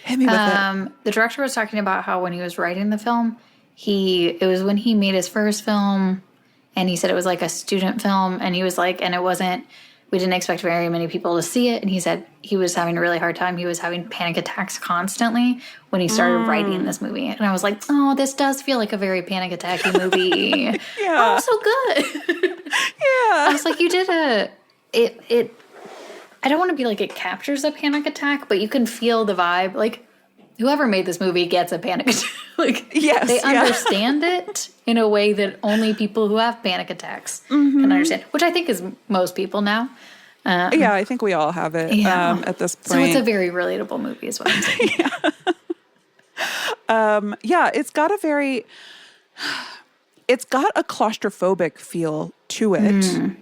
Hit me with it. The director was talking about how when he was writing the film, it was when he made his first film, and he said it was like a student film, and he was like, and we didn't expect very many people to see it, and he said he was having a really hard time. He was having panic attacks constantly when he started writing this movie. And I was like, oh, this does feel like a very panic attacky movie. Yeah. Oh, so good. Yeah. I was like, you did I don't want to be like it captures a panic attack, but you can feel the vibe. Like, whoever made this movie gets a panic attack. Like, yes, they understand it in a way that only people who have panic attacks can understand, which I think is most people now. Yeah, I think we all have it at this point. So it's a very relatable movie is what I'm saying. Yeah, it's got a claustrophobic feel to it,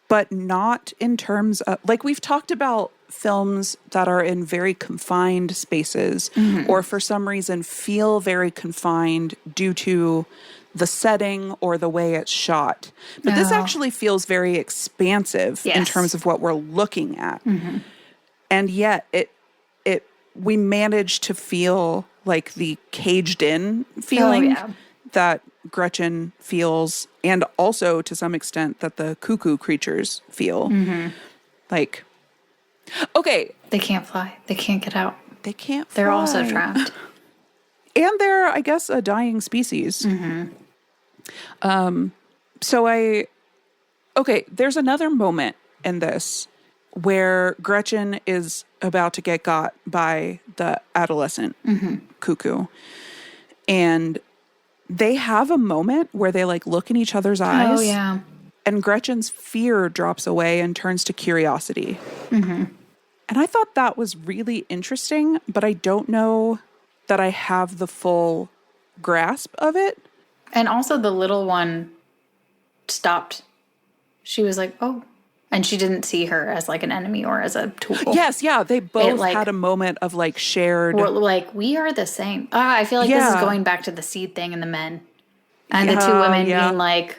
but not in terms of, like, we've talked about films that are in very confined spaces or for some reason feel very confined due to the setting or the way it's shot. But this actually feels very expansive in terms of what we're looking at. And yet we managed to feel like the caged in feeling that Gretchen feels, and also to some extent that the cuckoo creatures feel. Like, okay. They can't fly. They can't get out. They can't fly. They're also trapped. And they're, I guess, a dying species. There's another moment in this where Gretchen is about to get got by the adolescent Cuckoo. And they have a moment where they like look in each other's eyes. Oh, yeah. and Gretchen's fear drops away and turns to curiosity. Mm-hmm. And I thought that was really interesting, but I don't know that I have the full grasp of it. And also the little one stopped. She was like, oh. And she didn't see her as like an enemy or as a tool. Yes, yeah. They both had a moment of like shared. We're like, we are the same. I feel like this is going back to the seed thing and the men. And the two women being like,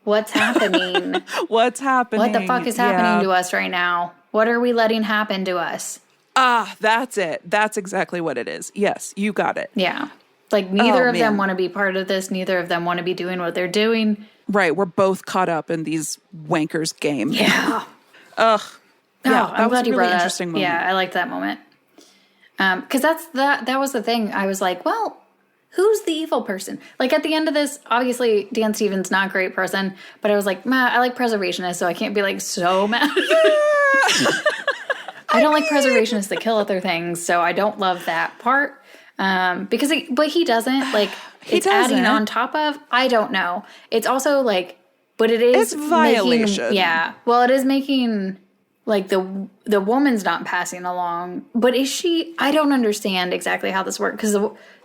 what's happening? What's happening? What the fuck is happening to us right now? What are we letting happen to us? That's it. That's exactly what it is. Yes, you got it. Yeah. Like neither of them want to be part of this. Neither of them want to be doing what they're doing. Right. We're both caught up in these wankers game. Yeah. Ugh. Yeah, I'm glad you brought that. Interesting moment. Yeah, I liked that moment. Because that was the thing. I was like, well, who's the evil person? Like at the end of this, obviously Dan Stevens not a great person, but I was like, I like preservationists, so I can't be like so mad. Yeah. I don't like preservationists that kill other things, so I don't love that part. But he doesn't like. It's adding on top of. I don't know. It's also like, but it is it's violation. Yeah. Well, it is making. Like the woman's not passing along, but is she? I don't understand exactly how this works because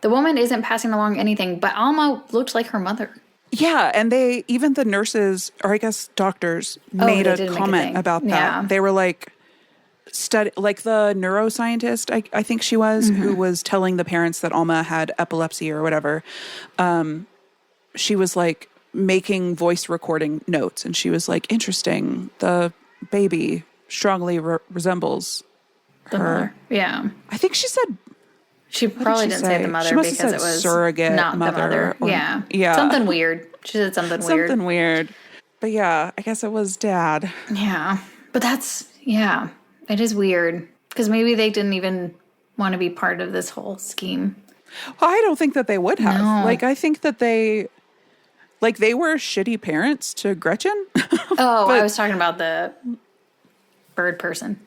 the woman isn't passing along anything, but Alma looked like her mother. Yeah, and even the nurses, or I guess doctors, made a comment about that. Yeah. They were like, like the neuroscientist, I think she was, who was telling the parents that Alma had epilepsy or whatever. She was like making voice recording notes, and she was like, interesting, the baby strongly resembles the her mother. Yeah. I think she said... She probably didn't say the mother she must because have said it was surrogate not mother. The mother. Or, yeah. Something weird. She said something weird. Something weird. But yeah, I guess it was dad. Yeah. But it is weird. Because maybe they didn't even want to be part of this whole scheme. Well, I don't think that they would have. No. Like, I think that they were shitty parents to Gretchen. I was talking about the bird person.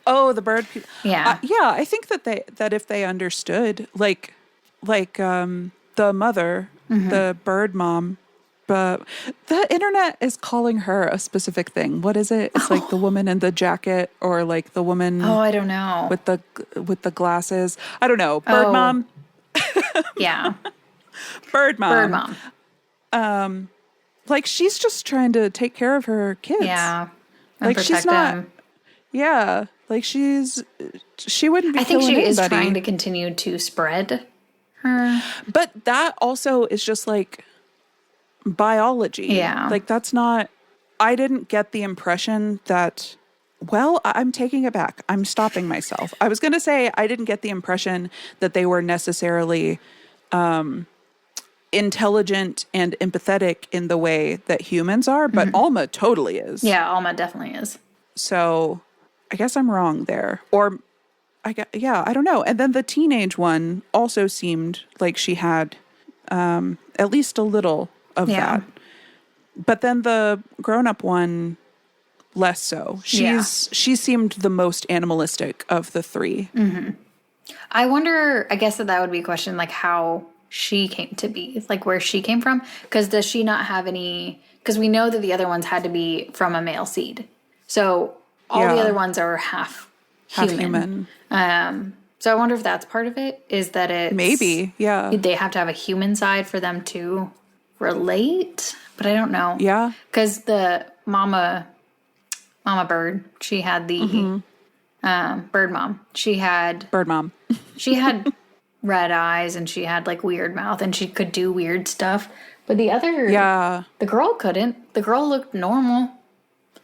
Oh, the bird people. Yeah. I think that if they understood, like the mother, the bird mom, but the internet is calling her a specific thing. What is it? It's like the woman in the jacket, or like the woman. Oh, I don't know. With the glasses. I don't know. Bird mom. Yeah. Bird mom. Bird mom. Like she's just trying to take care of her kids. Yeah. Like she's not. Them. Yeah. Like she wouldn't be. I think she anybody. is trying to continue to spread her. But that also is just like biology. Yeah. Like that's not. I didn't get the impression that. Well, I'm taking it back. I'm stopping myself. I was going to say I didn't get the impression that they were necessarily intelligent and empathetic in the way that humans are, but Alma totally is. Yeah, Alma definitely is. So I guess I'm wrong there. Or I don't know. And then the teenage one also seemed like she had at least a little of that. But then the grown-up one, less so. She seemed the most animalistic of the three. Mm-hmm. I wonder, I guess that would be a question, like how she came to be, like where she came from. Because does she not have any, because we know that the other ones had to be from a male seed. So all the other ones are half human. So I wonder if that's part of it, is that it's... Maybe, yeah. They have to have a human side for them to relate, but I don't know. Yeah. Because the mama bird, she had the bird mom. She had... Bird mom. She had red eyes, and she had like weird mouth, and she could do weird stuff. But the other... Yeah. The girl couldn't. The girl looked normal.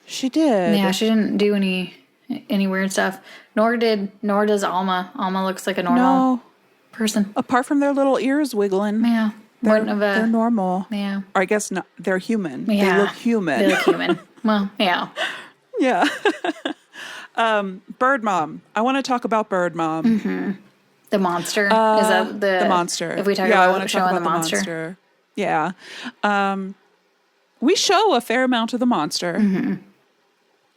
She did. Yeah, she didn't do any weird stuff. Nor does Alma. Alma looks like a normal person. Apart from their little ears wiggling. Yeah. They're normal. Yeah. Or I guess not, they're human. Yeah. They look human. They look human. Well, yeah. Yeah. Bird Mom. I want to talk about Bird Mom. Mm-hmm. The monster. Is that the monster? If we talk about showing the monster. Yeah. We show a fair amount of the monster. Mm-hmm.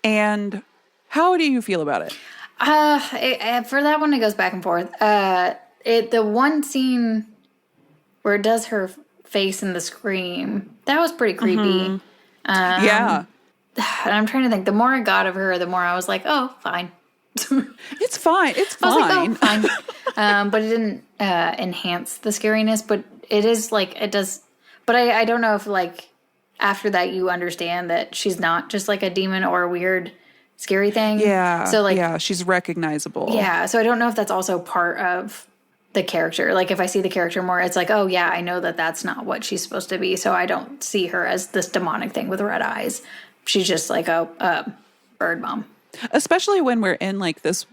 And how do you feel about it? For that one, it goes back and forth. The one scene where it does her face in the scream, that was pretty creepy. Yeah. And I'm trying to think. The more I got of her, the more I was like, oh, fine. It's fine. It's fine. I was like, oh, fine. But it didn't enhance the scariness. But it is like, it does. But I don't know if like after that you understand that she's not just like a demon or a weird scary thing. Yeah. So like, yeah, she's recognizable. Yeah. So I don't know if that's also part of the character. Like if I see the character more, it's like, oh yeah, I know that that's not what she's supposed to be. So I don't see her as this demonic thing with red eyes. She's just like a bird mom. Especially when we're in like this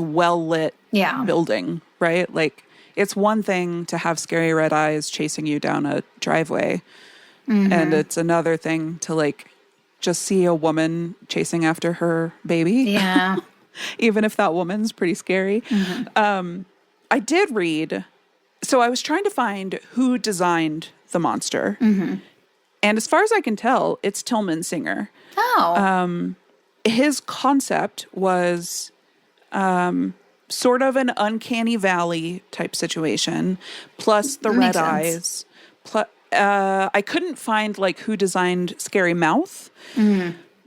well-lit building, right? Like it's one thing to have scary red eyes chasing you down a driveway. And it's another thing to like just see a woman chasing after her baby. Yeah. Even if that woman's pretty scary. I did read, so I was trying to find who designed the monster. And as far as I can tell, it's Tilman Singer. Oh. His concept was sort of an uncanny valley type situation, plus the red eyes. I couldn't find like who designed Scary Mouth,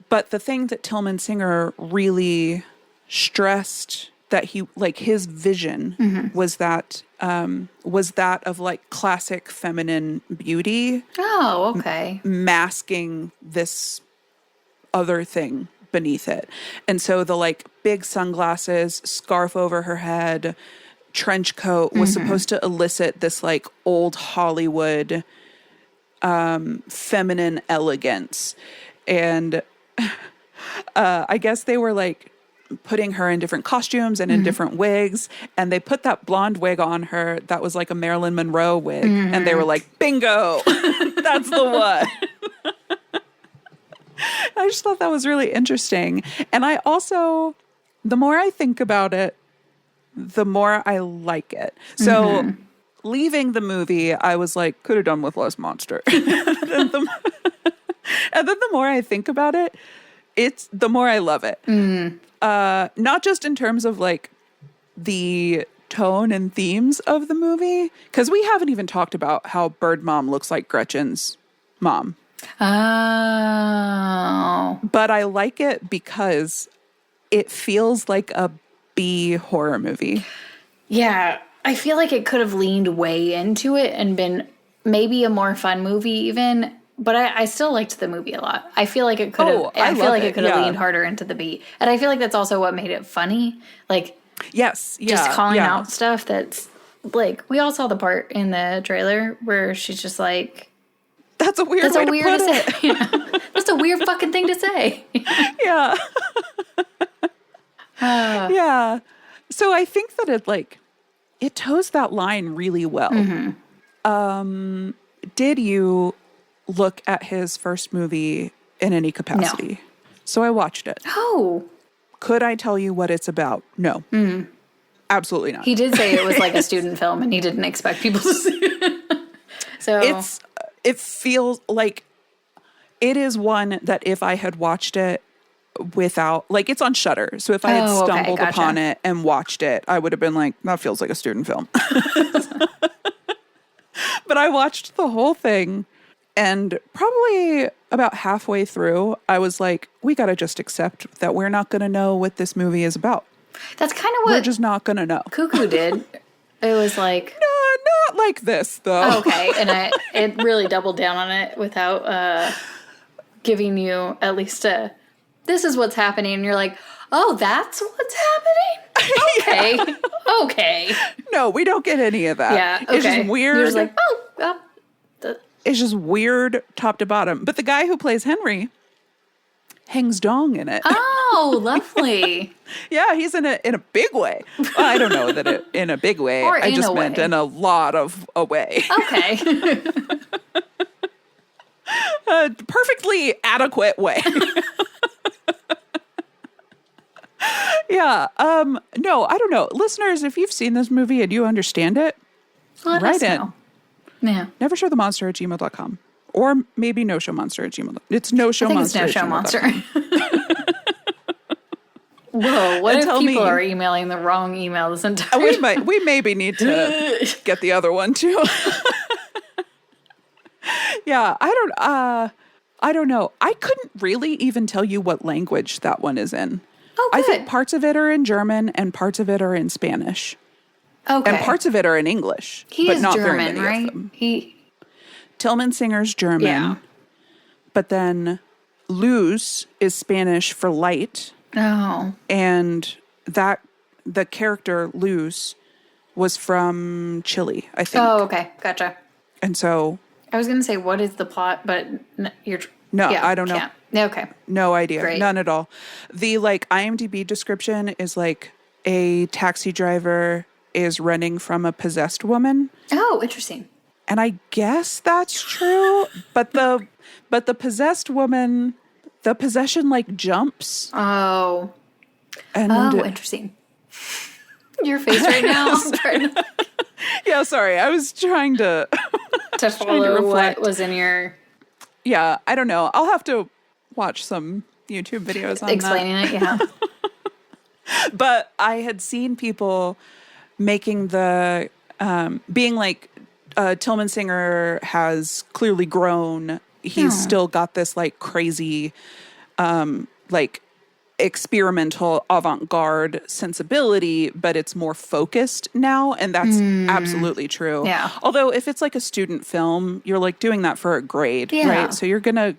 but the thing that Tilman Singer really stressed that he like his vision was that of like classic feminine beauty. Oh, okay. Masking this other thing beneath it. And so the like big sunglasses, scarf over her head, trench coat was supposed to elicit this like old Hollywood feminine elegance. And I guess they were like putting her in different costumes and in different wigs, and they put that blonde wig on her that was like a Marilyn Monroe wig, and they were like, bingo, that's the one. I just thought that was really interesting. And I also, the more I think about it, the more I like it. So leaving the movie, I was like, could have done with less monster. And then the more I think about it, the more I love it. Not just in terms of like the tone and themes of the movie, because we haven't even talked about how Bird Mom looks like Gretchen's mom. Oh. But I like it because it feels like a B horror movie. Yeah. I feel like it could have leaned way into it and been maybe a more fun movie even. But I still liked the movie a lot. I feel like it could have. I feel like it could have leaned harder into the beat, and I feel like that's also what made it funny. Like, just calling out stuff that's like we all saw the part in the trailer where she's just like, "That's a weird way to put it." Say. You know? That's a weird fucking thing to say. Yeah. Yeah. So I think that it toes that line really well. Did you look at his first movie in any capacity? No. So I watched it. Oh. Could I tell you what it's about? No. Absolutely not. He did say it was like a student film and he didn't expect people to see it. So it feels like it is one that if I had watched it without, like, it's on Shudder. So if I had stumbled upon it and watched it, I would have been like, that feels like a student film. But I watched the whole thing. And probably about halfway through, I was like, we got to just accept that we're not going to know what this movie is about. That's kind of what... We're just not going to know. Cuckoo did. It was like... No, not like this, though. Oh, okay. And it really doubled down on it without giving you at least this is what's happening. And you're like, oh, that's what's happening? Okay. Okay. No, we don't get any of that. Yeah, okay. It's just weird. You're just like, It's just weird top to bottom. But the guy who plays Henry hangs dong in it. Oh, lovely. Yeah, he's in a big way. Well, I don't know that in a big way. Or I just meant in a lot of a way. Okay. A perfectly adequate way. Yeah. No, I don't know. Listeners, if you've seen this movie and you understand it, Let us know. Yeah. Nevershowthemonster@gmail.com. Or maybe noshowmonster@gmail.com. It's noshowmonster. It's no show monster. Whoa, what if people are emailing the wrong email this entire time? We maybe need to get the other one too. Yeah, I don't I don't know. I couldn't really even tell you what language that one is in. Oh, good. I think parts of it are in German and parts of it are in Spanish. Okay. And parts of it are in English. He but is not German, very many right? of them. Tilman Singer's German. Yeah. But then luz is Spanish for light. Oh. And the character Luz was from Chile, I think. Oh, okay. Gotcha. And so... I was going to say, what is the plot? But you're... No, I don't know. Can't. Okay. No idea. Great. None at all. The IMDb description is a taxi driver is running from a possessed woman. Oh, interesting. And I guess that's true, but the possessed woman, the possession jumps. Oh. And interesting. Your face right now. Yeah, sorry. I was trying to follow what was in your... Yeah, I don't know. I'll have to watch some YouTube videos on explaining it, yeah. But I had seen people making the being Tilman Singer has clearly grown. He's still got this crazy experimental avant-garde sensibility, but it's more focused now, and that's absolutely true. Yeah. Although if it's a student film, you're doing that for a grade, right? So you're gonna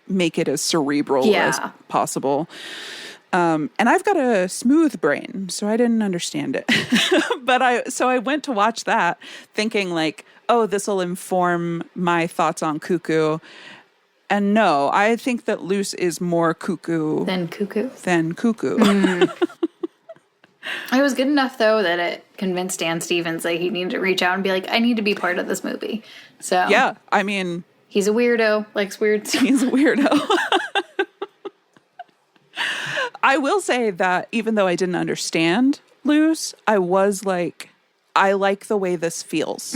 make it as cerebral as possible. And I've got a smooth brain, so I didn't understand it. But I went to watch that thinking oh, this will inform my thoughts on Cuckoo. And no, I think that Luz is more cuckoo than Cuckoo. Mm. It was good enough, though, that it convinced Dan Stevens that he needed to reach out and be I need to be part of this movie. So yeah, I mean... He's a weirdo, likes weird stuff. He's a weirdo. I will say that even though I didn't understand Luz, I was I like the way this feels.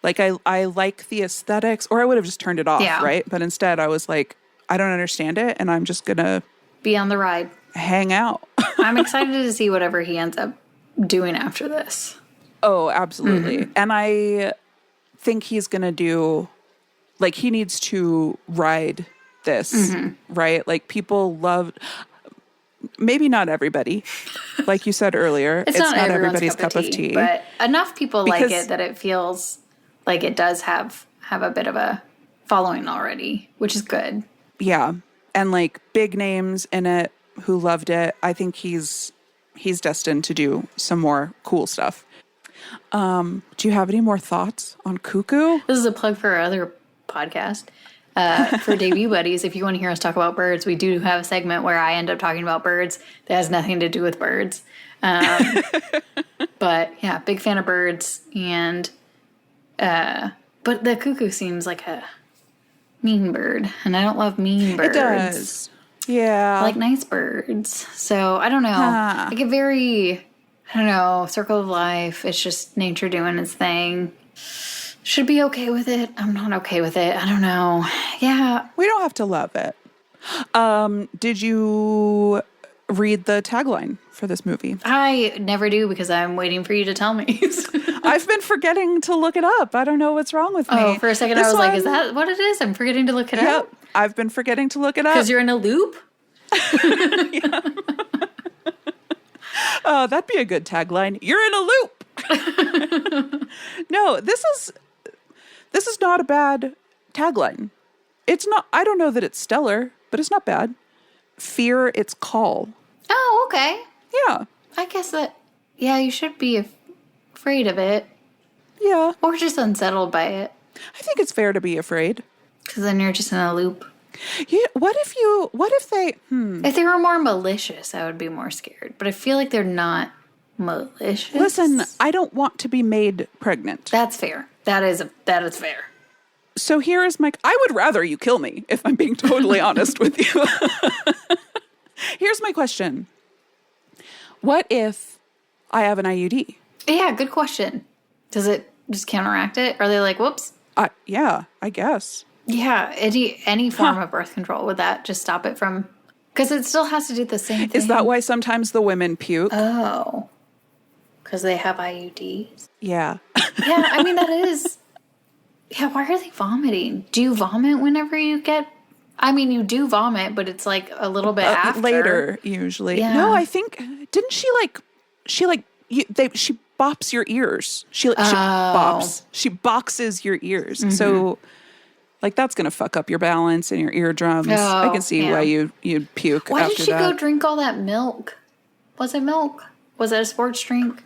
I like the aesthetics, or I would have just turned it off, right? But instead I was I don't understand it, and I'm just gonna... Be on the ride. Hang out. I'm excited to see whatever he ends up doing after this. Oh, absolutely. Mm-hmm. And I think he's gonna do... he needs to ride this, right? People love... Maybe not everybody. Like you said earlier, it's not everybody's cup of tea. But enough people like it that it feels... it does have a bit of a following already, which is good. Yeah. And big names in it who loved it. I think he's destined to do some more cool stuff. Do you have any more thoughts on Cuckoo? This is a plug for our other podcast. For Debut Buddies, if you want to hear us talk about birds, we do have a segment where I end up talking about birds that has nothing to do with birds. But yeah, big fan of birds. And but the cuckoo seems like a mean bird, and I don't love mean birds. It does. Yeah. I like nice birds. So I don't know. I get very, circle of life. It's just nature doing its thing. Should be okay with it. I'm not okay with it. I don't know. Yeah. We don't have to love it. Did you read the tagline for this movie? I never do because I'm waiting for you to tell me. I've been forgetting to look it up. I don't know what's wrong with me. Oh, for a second I was is that what it is? I'm forgetting to look it up. I've been forgetting to look it up. Because you're in a loop? Yeah. Oh, that'd be a good tagline. You're in a loop. No, this is not a bad tagline. It's not, I don't know that it's stellar, but it's not bad. Fear its call. Oh, okay. Yeah. I guess you should be afraid of it. Yeah. Or just unsettled by it. I think it's fair to be afraid. Because then you're just in a loop. Yeah. What if they... If they were more malicious, I would be more scared. But I feel like they're not malicious. Listen, I don't want to be made pregnant. That's fair. That is fair. So here is I would rather you kill me, if I'm being totally honest with you. Here's my question. What if I have an IUD? Yeah, good question. Does it just counteract it? Are they whoops? Yeah, I guess. Yeah, any form of birth control, would that just stop it from... Because it still has to do the same thing. Is that why sometimes the women puke? Oh. Because they have IUDs? Yeah. Yeah, I mean, that is... Yeah, why are they vomiting? Do you vomit whenever you get I mean, you do vomit, but it's like a little bit after. Later, usually. Yeah. No, I think, didn't she she bops your ears. She bops. She boxes your ears. Mm-hmm. So like that's going to fuck up your balance and your eardrums. I can see why you'd puke Why after did she that. go drink all that milk? Was it milk? Was it a sports drink?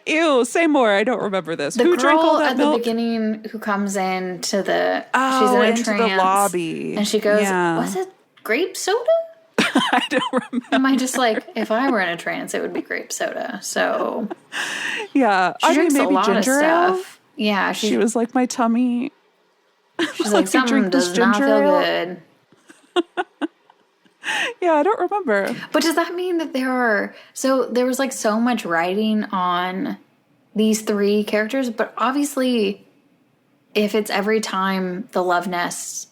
Ew, say more. I don't remember this. The Who girl drank all that at milk? the beginning who comes in to the she's in into the lobby. And she goes, was it grape soda? I don't remember. Am I just like, if I were in a trance, it would be grape soda. So yeah, she drinks maybe a lot ginger of ale. stuff. Yeah, she was like, my tummy. She's like, something does not feel good. Yeah, I don't remember. But does that mean that there was like so much writing on these three characters? But obviously, if it's every time the love nest,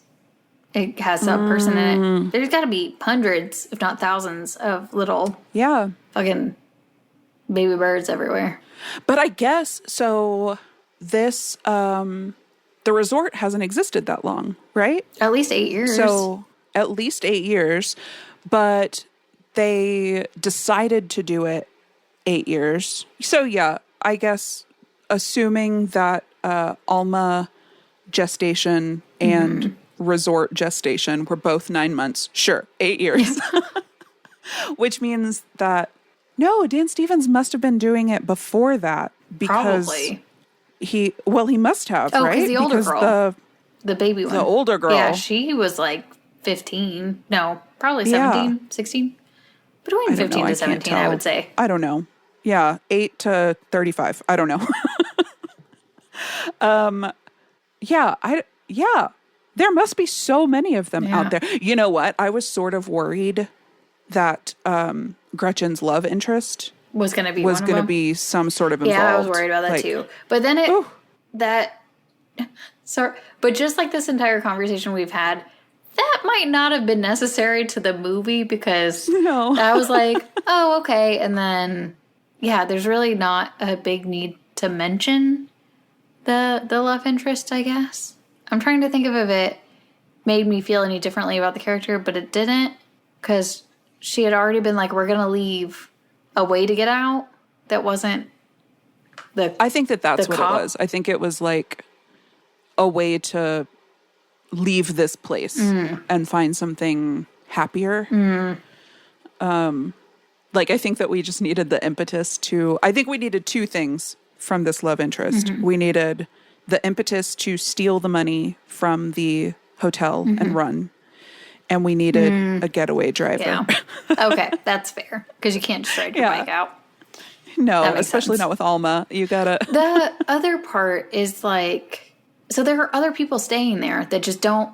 it has some person in it, there's got to be hundreds, if not thousands, of little fucking baby birds everywhere. But I guess, so this, the resort hasn't existed that long, right? At least 8 years. So at least 8 years, but they decided to do it 8 years. So yeah, I guess assuming that Alma gestation and resort gestation were both 9 months, sure, 8 years. Which means that, no, Dan Stevens must have been doing it before that because probably. he must have, right? Because the older girl. The baby one. The older girl. Yeah, she was like 15. No, probably 17, 16. Between 15 to 17, I would say. I don't know. Yeah, 8 to 35. I don't know. There must be so many of them out there. You know what? I was sort of worried that Gretchen's love interest was going to be some sort of involved. Yeah, I was worried about that too. But then but just like this entire conversation we've had, that might not have been necessary to the movie because I was like, oh, okay. And then, there's really not a big need to mention the love interest, I guess. I'm trying to think of if it made me feel any differently about the character, but it didn't because she had already been like, we're going to leave a way to get out that wasn't I think that's what cop. it was. I think it was like a way to leave this place and find something happier. Like, I think that we just needed the impetus I think we needed two things from this love interest. We needed the impetus to steal the money from the hotel and run. And we needed a getaway driver. Yeah. Okay, that's fair. Because you can't just ride your bike out. No, especially not with Alma. You gotta... The other part is like... So there are other people staying there that just don't...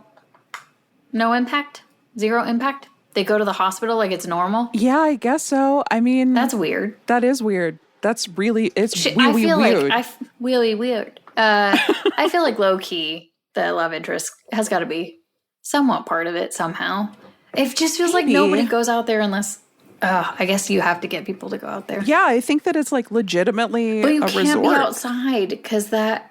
No impact? Zero impact? They go to the hospital like it's normal? Yeah, I guess so. I mean... That's weird. That is weird. That's really... It's really weird. Really weird. I feel like low-key, the love interest has got to be somewhat part of it somehow. It just feels like nobody goes out there unless... I guess you have to get people to go out there. Yeah, I think that it's like legitimately a resort. But you can't be outside because that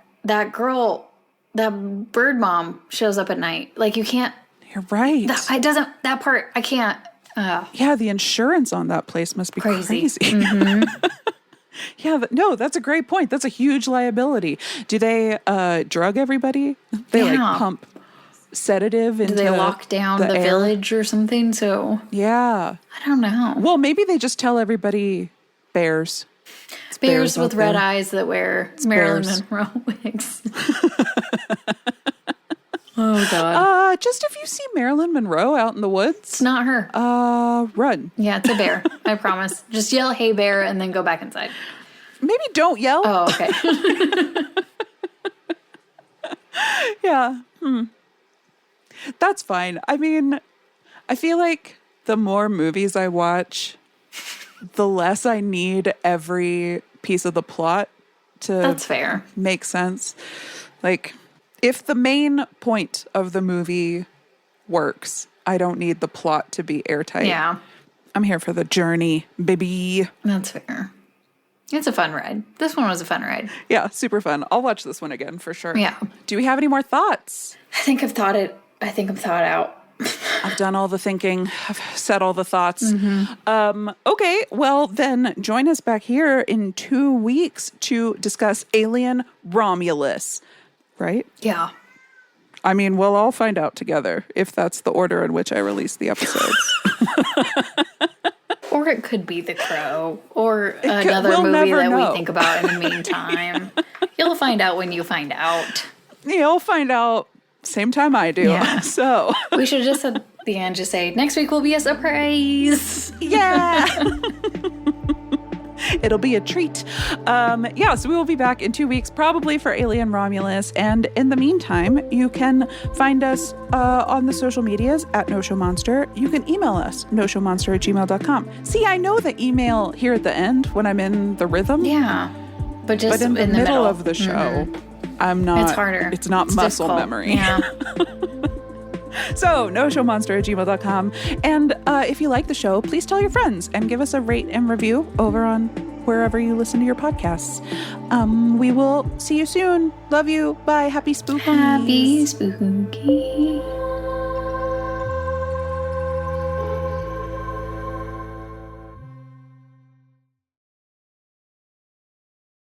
girl, that bird mom shows up at night. Like you can't... You're right. That part, I can't... Yeah, the insurance on that place must be crazy. Mm-hmm. Yeah, no, that's a great point. That's a huge liability. Do they drug everybody? They like pump sedative into... Do they lock down the village or something? So yeah, I don't know. Well, maybe they just tell everybody bears. It's bears with red eyes that wear Marilyn Monroe wigs. Oh God! Just if you see Marilyn Monroe out in the woods, it's not her. Run. Yeah, it's a bear. I promise. Just yell, "Hey, bear," and then go back inside. Maybe don't yell. Oh, okay. Yeah. That's fine. I mean, I feel like the more movies I watch, the less I need every piece of the plot to That's fair. Make sense. Like, if the main point of the movie works, I don't need the plot to be airtight. Yeah. I'm here for the journey, baby. That's fair. It's a fun ride. This one was a fun ride. Yeah, super fun. I'll watch this one again for sure. Yeah. Do we have any more thoughts? I think I've thought it I think I'm thought out. I've done all the thinking. I've said all the thoughts. Okay, well then join us back here in 2 weeks to discuss Alien Romulus, right? Yeah. I mean, we'll all find out together if that's the order in which I release the episodes. Or it could be The Crow, or another movie that we think about in the meantime. You'll find out when you find out. You'll find out same time I do. Yeah. So we should just at the end just say, next week will be a surprise. Yeah. It'll be a treat. So we will be back in 2 weeks, probably for Alien Romulus. And in the meantime, you can find us on the social medias at No Show Monster. You can email us, noshowmonster@gmail.com. See, I know the email here at the end when I'm in the rhythm. Yeah. But just in the middle middle of the show, I'm not. It's harder. It's not muscle difficult. memory. Yeah. So, noshowmonster@gmail.com. And if you like the show, please tell your friends and give us a rate and review over on wherever you listen to your podcasts. We will see you soon. Love you. Bye. Happy spooky. Happy spooky.